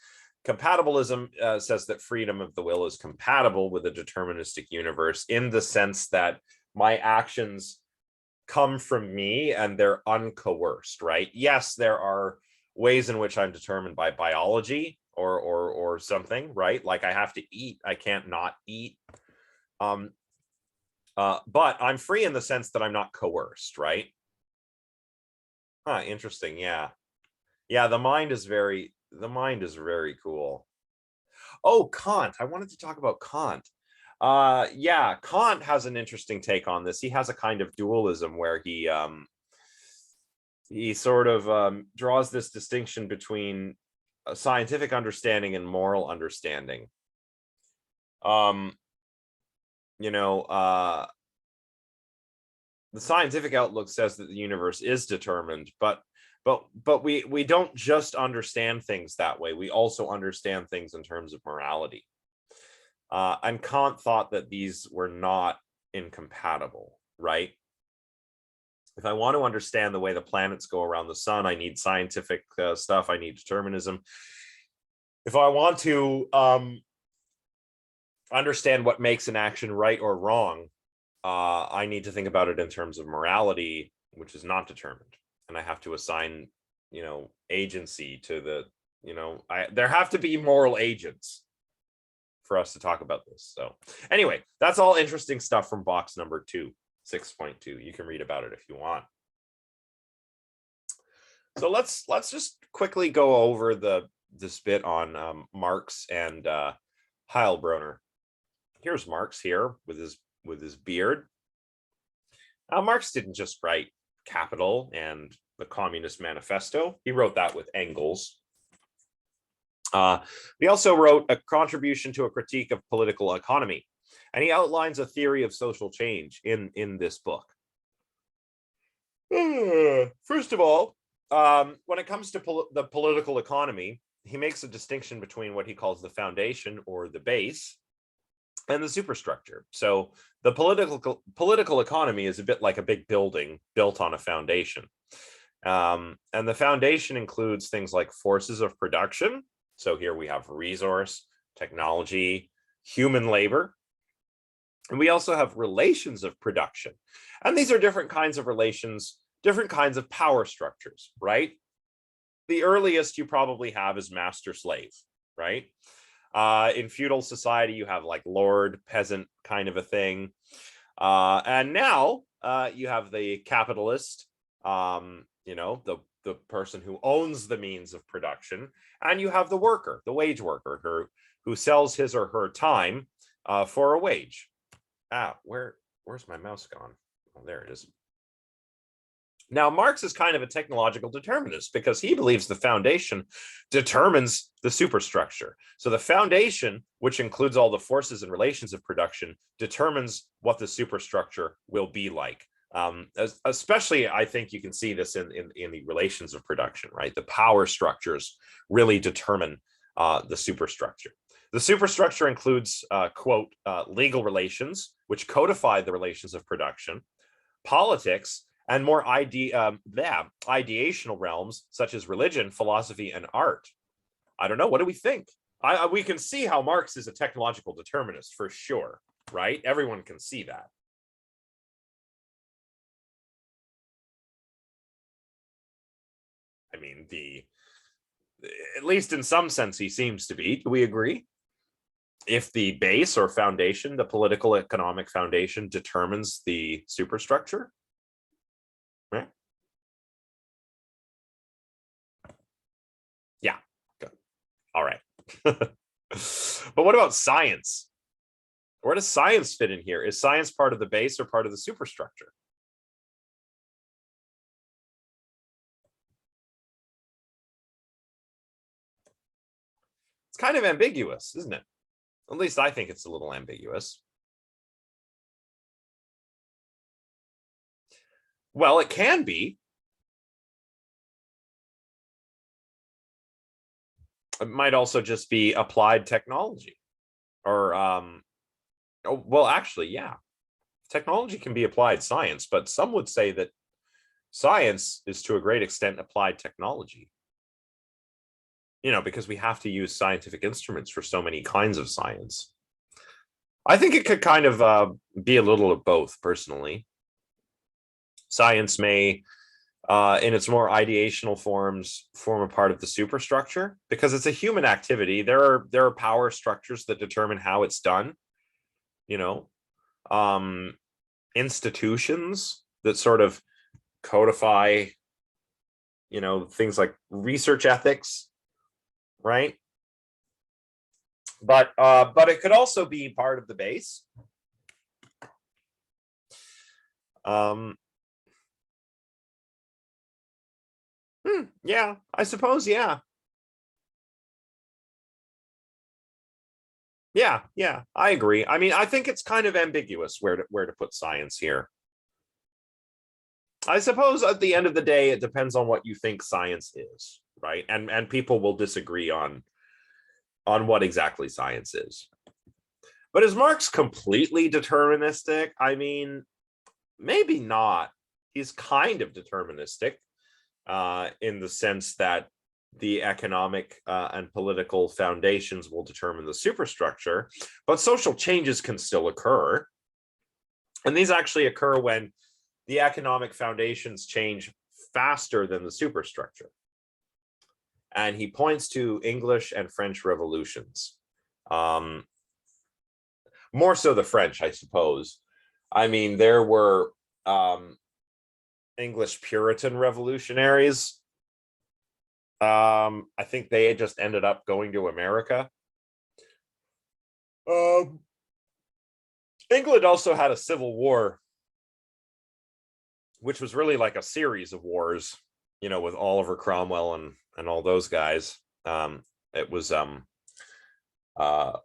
A: Compatibilism says that freedom of the will is compatible with a deterministic universe in the sense that my actions come from me and they're uncoerced, right? Yes, there are ways in which I'm determined by biology or something, right? Like I have to eat, I can't not eat. But I'm free in the sense that I'm not coerced, right? Interesting. Yeah. The mind is very cool. Oh, Kant. I wanted to talk about Kant. Kant has an interesting take on this. He has a kind of dualism where he sort of draws this distinction between a scientific understanding and moral understanding. The scientific outlook says that the universe is determined, but we don't just understand things that way. We also understand things in terms of morality. And Kant thought that these were not incompatible, right? If I want to understand the way the planets go around the sun, I need scientific stuff. I need determinism. If I want to understand what makes an action right or wrong, I need to think about it in terms of morality, which is not determined. And I have to assign, agency to the, there have to be moral agents for us to talk about this. So anyway, that's all interesting stuff from box number 2. 6.2. You can read about it if you want. So let's just quickly go over this bit on Marx and Heilbroner. Here's Marx here with his beard. Now, Marx didn't just write Capital and the Communist Manifesto. He wrote that with Engels. He also wrote a contribution to a critique of political economy. And he outlines a theory of social change in this book. First of all, when it comes to the political economy, he makes a distinction between what he calls the foundation or the base and the superstructure. So the political economy is a bit like a big building built on a foundation. And the foundation includes things like forces of production. So here we have resource, technology, human labor. And we also have relations of production. And these are different kinds of relations, different kinds of power structures, right? The earliest you probably have is master-slave, right? In feudal society, you have like lord, peasant kind of a thing. And now you have the capitalist, the person who owns the means of production, and you have the worker, the wage worker, who sells his or her time for a wage. Where's my mouse gone? Oh, there it is. Now, Marx is kind of a technological determinist because he believes the foundation determines the superstructure. So the foundation, which includes all the forces and relations of production, determines what the superstructure will be like. Especially, I think you can see this in the relations of production, right? The power structures really determine the superstructure. The superstructure includes, quote, legal relations, which codify the relations of production, politics, and more ideational realms such as religion, philosophy, and art. I don't know. What do we think? We can see how Marx is a technological determinist for sure, right? Everyone can see that. I mean, at least in some sense, he seems to be. Do we agree? If the base or foundation, the political economic foundation, determines the superstructure, right? Yeah, good. All right. But what about science? Where does science fit in here? Is science part of the base or part of the superstructure? It's kind of ambiguous, isn't it? At least I think it's a little ambiguous. Well, it can be. It might also just be applied technology. Or, well, actually, yeah. Technology can be applied science, but some would say that science is to a great extent applied technology. Because we have to use scientific instruments for so many kinds of science. I think it could kind of be a little of both, personally. Science may, in its more ideational forms, form a part of the superstructure because it's a human activity. There are power structures that determine how it's done. Institutions that sort of codify, things like research ethics, right? But it could also be part of the base. Yeah, I suppose, yeah. Yeah, I agree. I mean, I think it's kind of ambiguous where to put science here. I suppose at the end of the day, it depends on what you think science is, right? And people will disagree on what exactly science is. But is Marx completely deterministic? I mean, maybe not. He's kind of deterministic in the sense that the economic and political foundations will determine the superstructure, but social changes can still occur. And these actually occur when the economic foundations change faster than the superstructure. And he points to English and French revolutions. More so the French, I suppose. I mean, there were English Puritan revolutionaries. I think they had just ended up going to America. England also had a civil war, which was really like a series of wars, with Oliver Cromwell and all those guys. It was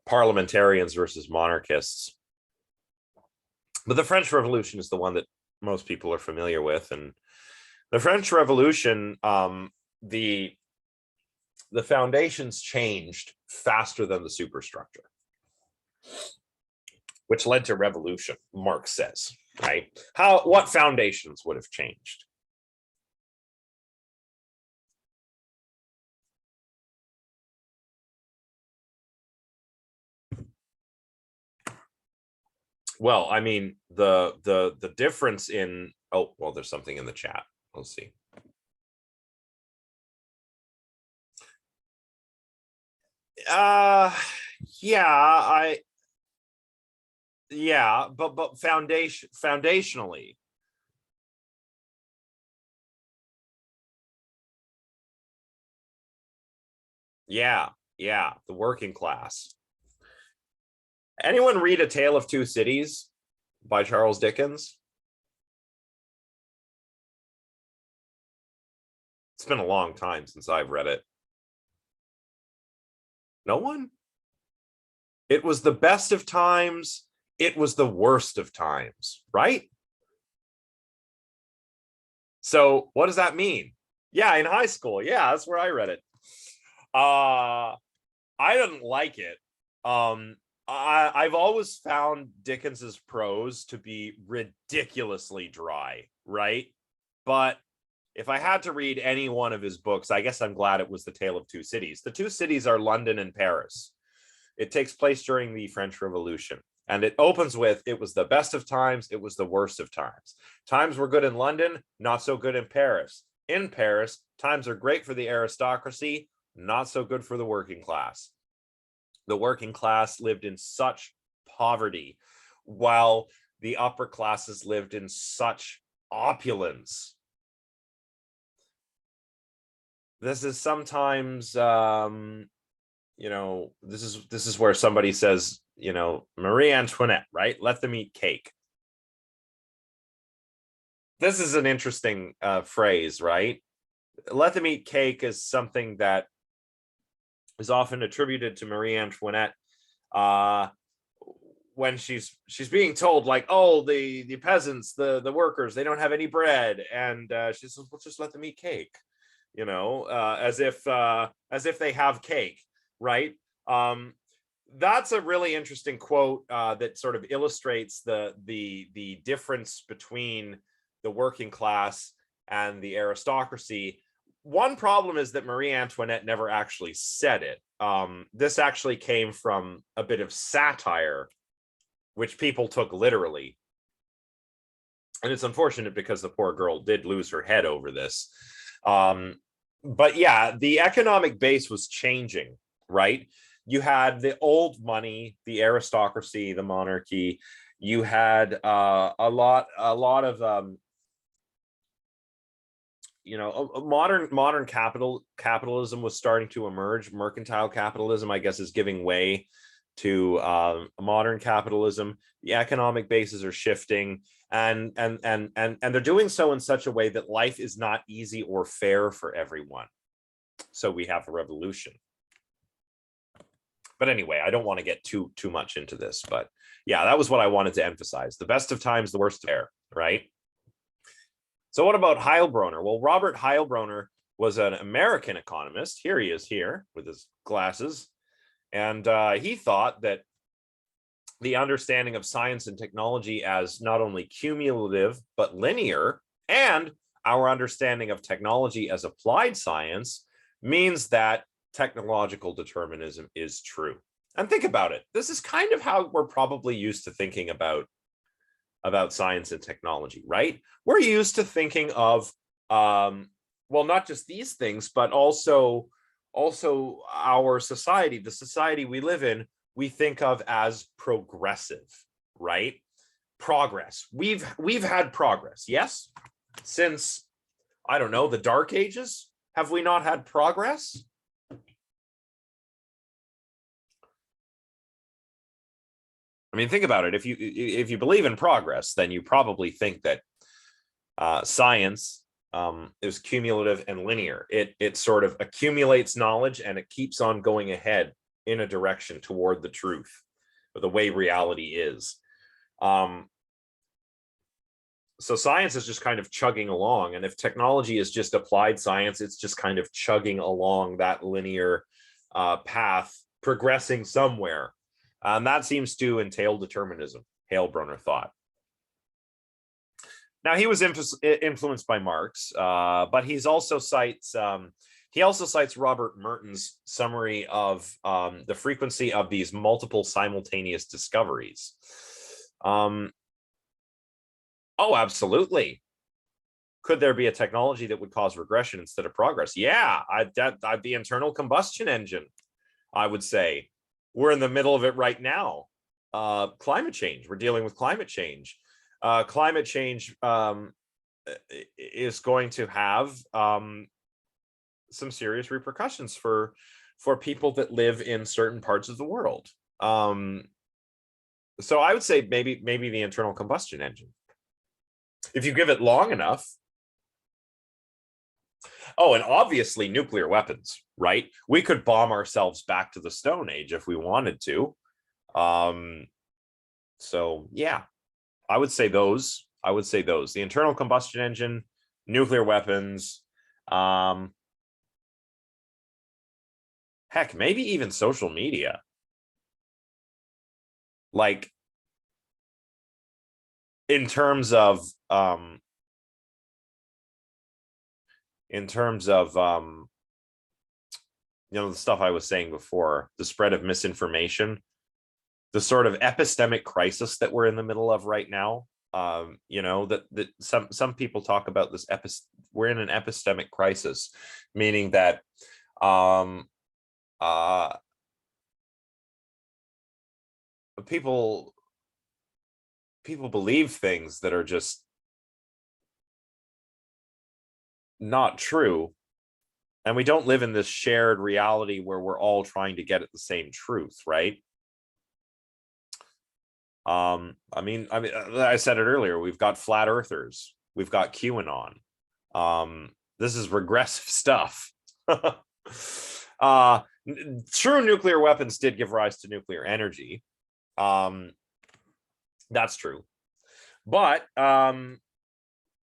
A: parliamentarians versus monarchists. But the French Revolution is the one that most people are familiar with. And the French Revolution, the foundations changed faster than the superstructure, which led to revolution, Marx says, right? What foundations would have changed? Well, I mean, the difference in, oh, well, there's something in the chat. We'll see. Yeah, but foundationally. Yeah, the working class. Anyone read A Tale of Two Cities by Charles Dickens? It's been a long time since I've read it. No one? It was the best of times. It was the worst of times, right? So what does that mean? Yeah, in high school. Yeah, that's where I read it. I didn't like it. I've always found Dickens's prose to be ridiculously dry, right? But if I had to read any one of his books, I guess I'm glad it was The Tale of Two Cities. The two cities are London and Paris. It takes place during the French Revolution. And it opens with, it was the best of times, it was the worst of times. Times were good in London, not so good in Paris. In Paris, times are great for the aristocracy, not so good for the working class. The working class lived in such poverty, while the upper classes lived in such opulence. This is sometimes, this is where somebody says, Marie Antoinette, right? Let them eat cake. This is an interesting phrase, right? Let them eat cake is something that is often attributed to Marie Antoinette when she's being told, like, oh, the peasants, the workers, they don't have any bread, and she says, well, just let them eat cake, as if they have cake, right? That's a really interesting quote that sort of illustrates the difference between the working class and the aristocracy. One problem is that Marie Antoinette never actually said it. This actually came from a bit of satire, which people took literally. And it's unfortunate because the poor girl did lose her head over this. But yeah, the economic base was changing, right? You had the old money, the aristocracy, the monarchy. You had a lot of modern capitalism was starting to emerge. Mercantile capitalism, I guess, is giving way to modern capitalism. The economic bases are shifting, and they're doing so in such a way that life is not easy or fair for everyone. So we have a revolution. But anyway, I don't want to get too much into this, but yeah, that was what I wanted to emphasize. The best of times, the worst of air, right? So what about Heilbroner? Well, Robert Heilbroner was an American economist. Here he is here with his glasses. And he thought that the understanding of science and technology as not only cumulative, but linear, and our understanding of technology as applied science means that technological determinism is true. And think about it. This is kind of how we're probably used to thinking about science and technology, right? We're used to thinking of, well, not just these things, but also our society, the society we live in, we think of as progressive, right? Progress. We've had progress, yes? Since, I don't know, the Dark Ages? Have we not had progress? I mean, think about it. If you believe in progress, then you probably think that science is cumulative and linear. It sort of accumulates knowledge and it keeps on going ahead in a direction toward the truth, or the way reality is. So science is just kind of chugging along, and if technology is just applied science, it's just kind of chugging along that linear path, progressing somewhere. And that seems to entail determinism, Heilbroner thought. Now, he was influenced by Marx, but he also cites Robert Merton's summary of the frequency of these multiple simultaneous discoveries. Oh, absolutely. Could there be a technology that would cause regression instead of progress? Yeah, the internal combustion engine, I would say. we're in the middle of it right now. Climate change. We're dealing with climate change. Climate change is going to have some serious repercussions for people that live in certain parts of the world. So I would say maybe the internal combustion engine, if you give it long enough. Oh, and obviously nuclear weapons, right? We could bomb ourselves back to the Stone Age if we wanted to. So yeah, I would say those. The internal combustion engine, nuclear weapons, heck, maybe even social media. Like, in terms of the stuff I was saying before, the spread of misinformation, the sort of epistemic crisis that we're in the middle of right now. That some people talk about this we're in an epistemic crisis, meaning that people believe things that are just not true, and we don't live in this shared reality where we're all trying to get at the same truth, right? I said it earlier, we've got flat earthers, we've got QAnon. This is regressive stuff. True nuclear weapons did give rise to nuclear energy. That's true. But then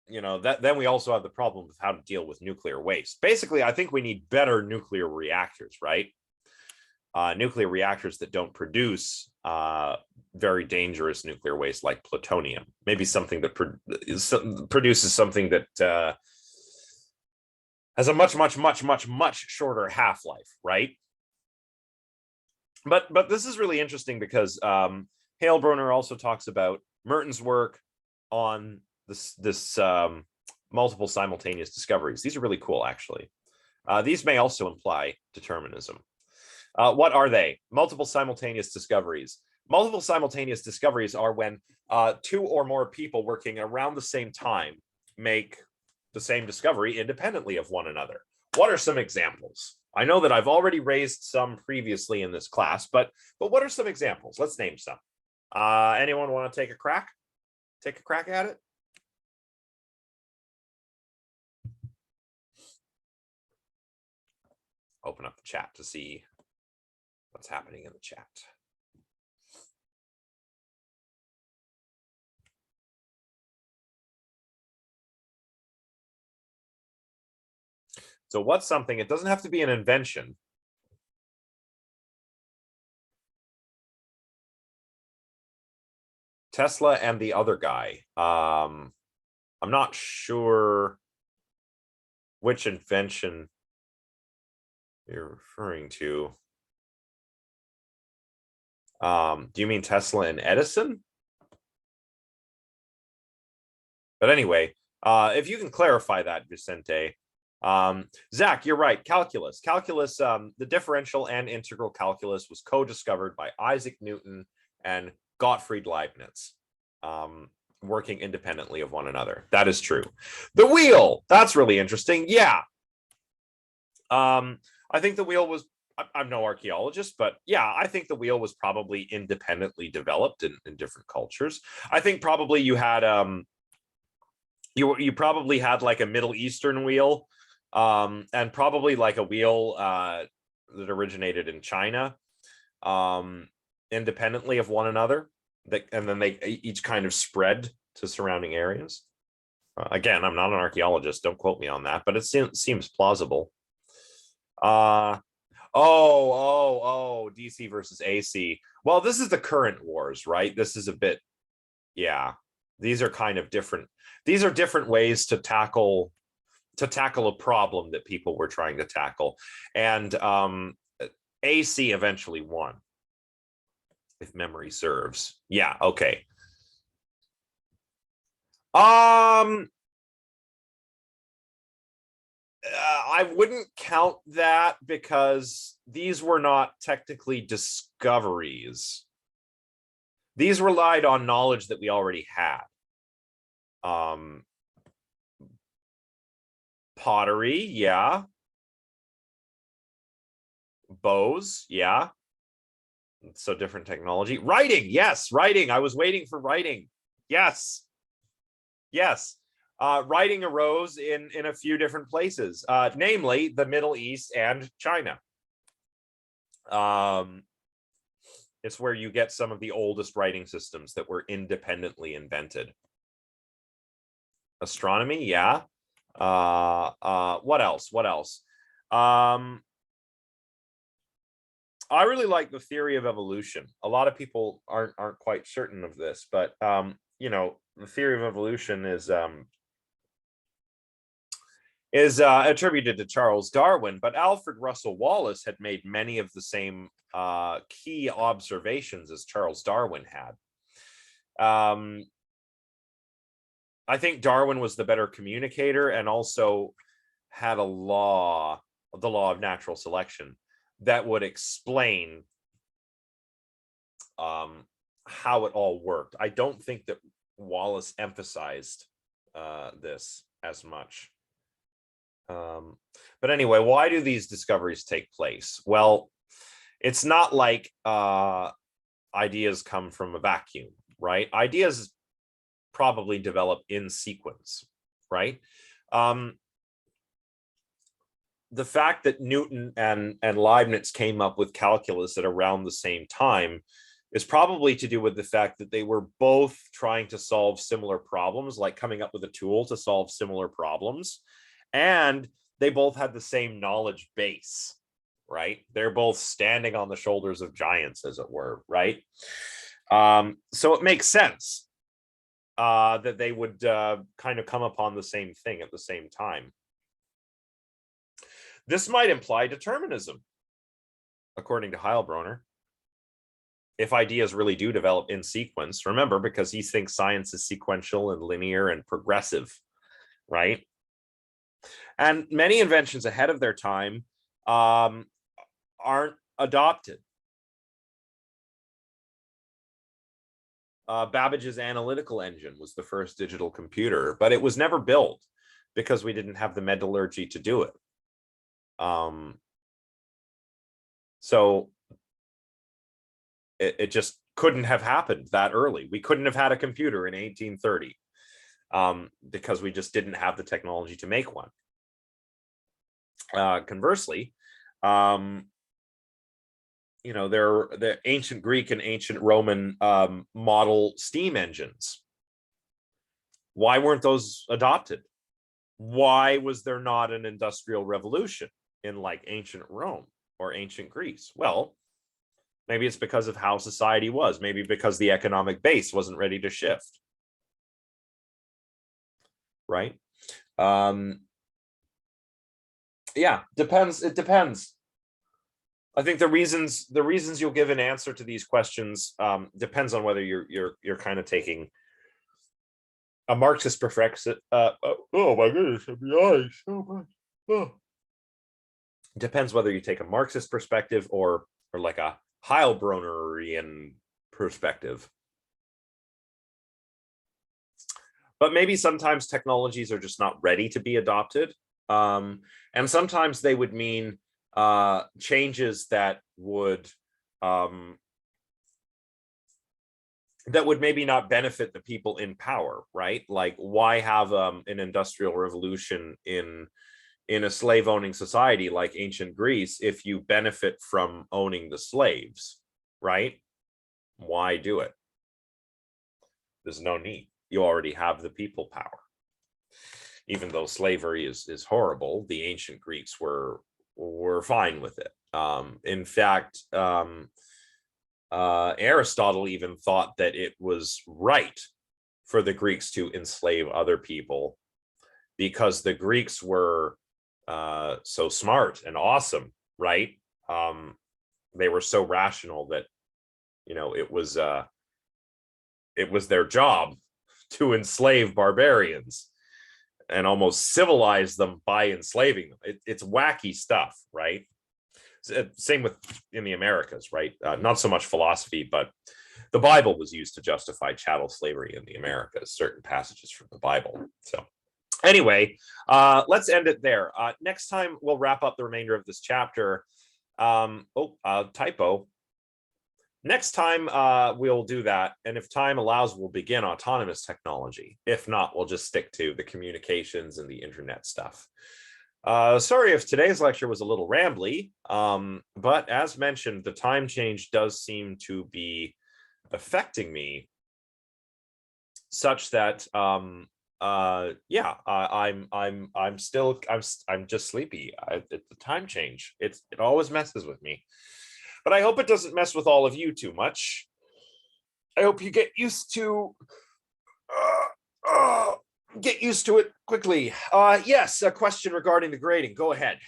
A: we also have the problem of how to deal with nuclear waste. Basically, I think we need better nuclear reactors, right? Nuclear reactors that don't produce very dangerous nuclear waste like plutonium. Maybe something that produces something that has a much shorter half-life, right? But this is really interesting because Heilbroner also talks about Merton's work on this multiple simultaneous discoveries. These are really cool, actually. These may also imply determinism. What are they? Multiple simultaneous discoveries. Multiple simultaneous discoveries are when two or more people working around the same time make the same discovery independently of one another. What are some examples? I know that I've already raised some previously in this class, but what are some examples? Let's name some. Anyone want to take a crack? Take a crack at it? Open up the chat to see what's happening in the chat. So what's something? It doesn't have to be an invention. Tesla and the other guy. I'm not sure which invention you're referring to. Do you mean Tesla and Edison? But anyway, if you can clarify that, Vicente. Zach, you're right. Calculus, the differential and integral calculus was co-discovered by Isaac Newton and Gottfried Leibniz, working independently of one another. That is true. The wheel, that's really interesting. Yeah. I think the wheel was, I'm no archaeologist, but yeah, I think the wheel was probably independently developed in different cultures. I think probably you had, you probably had like a Middle Eastern wheel, and probably like a wheel that originated in China, independently of one another, and then they each kind of spread to surrounding areas. Again, I'm not an archaeologist, don't quote me on that, but it seems plausible. DC versus AC. Well, this is the current wars, right? This is a bit, yeah, these are kind of different. These are different ways to tackle a problem that people were trying to tackle. And AC eventually won, if memory serves. Yeah, okay. I wouldn't count that because these were not technically discoveries. These relied on knowledge that we already had. Pottery, yeah. Bows, yeah. So different technology. Writing, yes, writing. I was waiting for writing. Yes. Yes. Writing arose in a few different places, namely the Middle East and China. It's where you get some of the oldest writing systems that were independently invented. Astronomy, yeah. What else? What else? I really like the theory of evolution. A lot of people aren't quite certain of this, but you know, the theory of evolution is attributed to Charles Darwin, but Alfred Russel Wallace had made many of the same key observations as Charles Darwin had. I think Darwin was the better communicator and also had a law, the law of natural selection, that would explain how it all worked. I don't think that Wallace emphasized this as much. But anyway, why do these discoveries take place? Well, it's not like ideas come from a vacuum, right? Ideas probably develop in sequence, right? The fact that Newton and Leibniz came up with calculus at around the same time is probably to do with the fact that they were both trying to solve similar problems, like coming up with a tool to solve similar problems. And they both had the same knowledge base, right? They're both standing on the shoulders of giants, as it were, right? So it makes sense that they would kind of come upon the same thing at the same time. This might imply determinism, according to Heilbroner. If ideas really do develop in sequence, remember, because he thinks science is sequential and linear and progressive, right? And many inventions ahead of their time aren't adopted. Babbage's analytical engine was the first digital computer, but it was never built because we didn't have the metallurgy to do it. So it just couldn't have happened that early. We couldn't have had a computer in 1830 because we just didn't have the technology to make one. Conversely, you know, the ancient Greek and ancient Roman model steam engines. Why weren't those adopted? Why was there not an industrial revolution in like ancient Rome or ancient Greece? Well, maybe it's because of how society was. Maybe because the economic base wasn't ready to shift. Right? Yeah, depends. It depends. I think the reasons you'll give an answer to these questions depends on whether you're kind of taking a Marxist perspective. Oh my goodness, FBI so much. Oh. Depends whether you take a Marxist perspective or like a Heilbronerian perspective. But maybe sometimes technologies are just not ready to be adopted. And sometimes they would mean changes that would maybe not benefit the people in power, right? Like, why have an industrial revolution in a slave owning society like ancient Greece if you benefit from owning the slaves, right? Why do it? There's no need. You already have the people power. Even though slavery is horrible, the ancient Greeks were fine with it. In fact, Aristotle even thought that it was right for the Greeks to enslave other people because the Greeks were so smart and awesome, right? They were so rational that, you know, it was their job to enslave barbarians. almost civilize them by enslaving them. It's wacky stuff, right? Same with in the Americas, right? Not so much philosophy, but the Bible was used to justify chattel slavery in the Americas, certain passages from the Bible. So anyway, let's end it there. Next time, we'll wrap up the remainder of this chapter. Typo. Next time, we'll do that. And if time allows, we'll begin autonomous technology. If not, we'll just stick to the communications and the internet stuff. Sorry if today's lecture was a little rambly, but as mentioned, the time change does seem to be affecting me such that I'm just sleepy. The time change, it always messes with me, but I hope it doesn't mess with all of you too much. I hope you get used to it quickly. Yes, a question regarding the grading. Go ahead.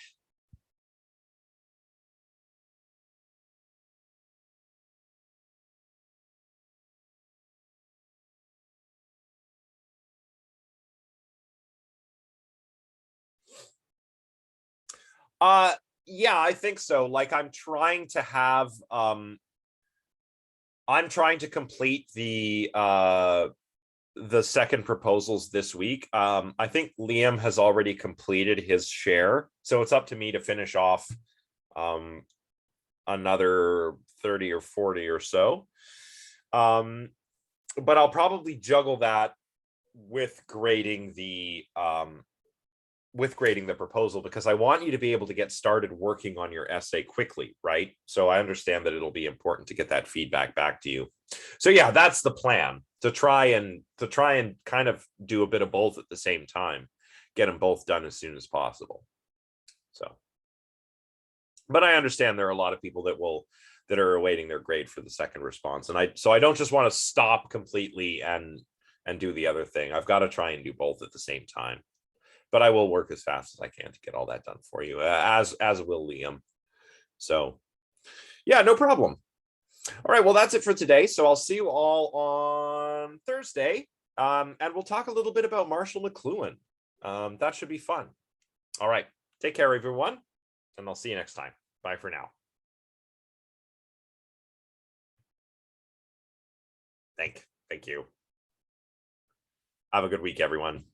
A: Yeah, I think so. Like I'm trying to complete the second proposals this week. I think Liam has already completed his share, so it's up to me to finish off another 30 or 40 or so. But I'll probably juggle that with grading the proposal, because I want you to be able to get started working on your essay quickly, right? So I understand that it'll be important to get that feedback back to you. So yeah, that's the plan, to try and kind of do a bit of both at the same time, get them both done as soon as possible. So, but I understand there are a lot of people that are awaiting their grade for the second response, and I don't just want to stop completely and do the other thing. I've got to try and do both at the same time. But I will work as fast as I can to get all that done for you, as will Liam. So yeah, no problem. All right, well, that's it for today. So I'll see you all on Thursday, and we'll talk a little bit about Marshall McLuhan. That should be fun. All right, take care, everyone, and I'll see you next time. Bye for now. Thank you. Have a good week, everyone.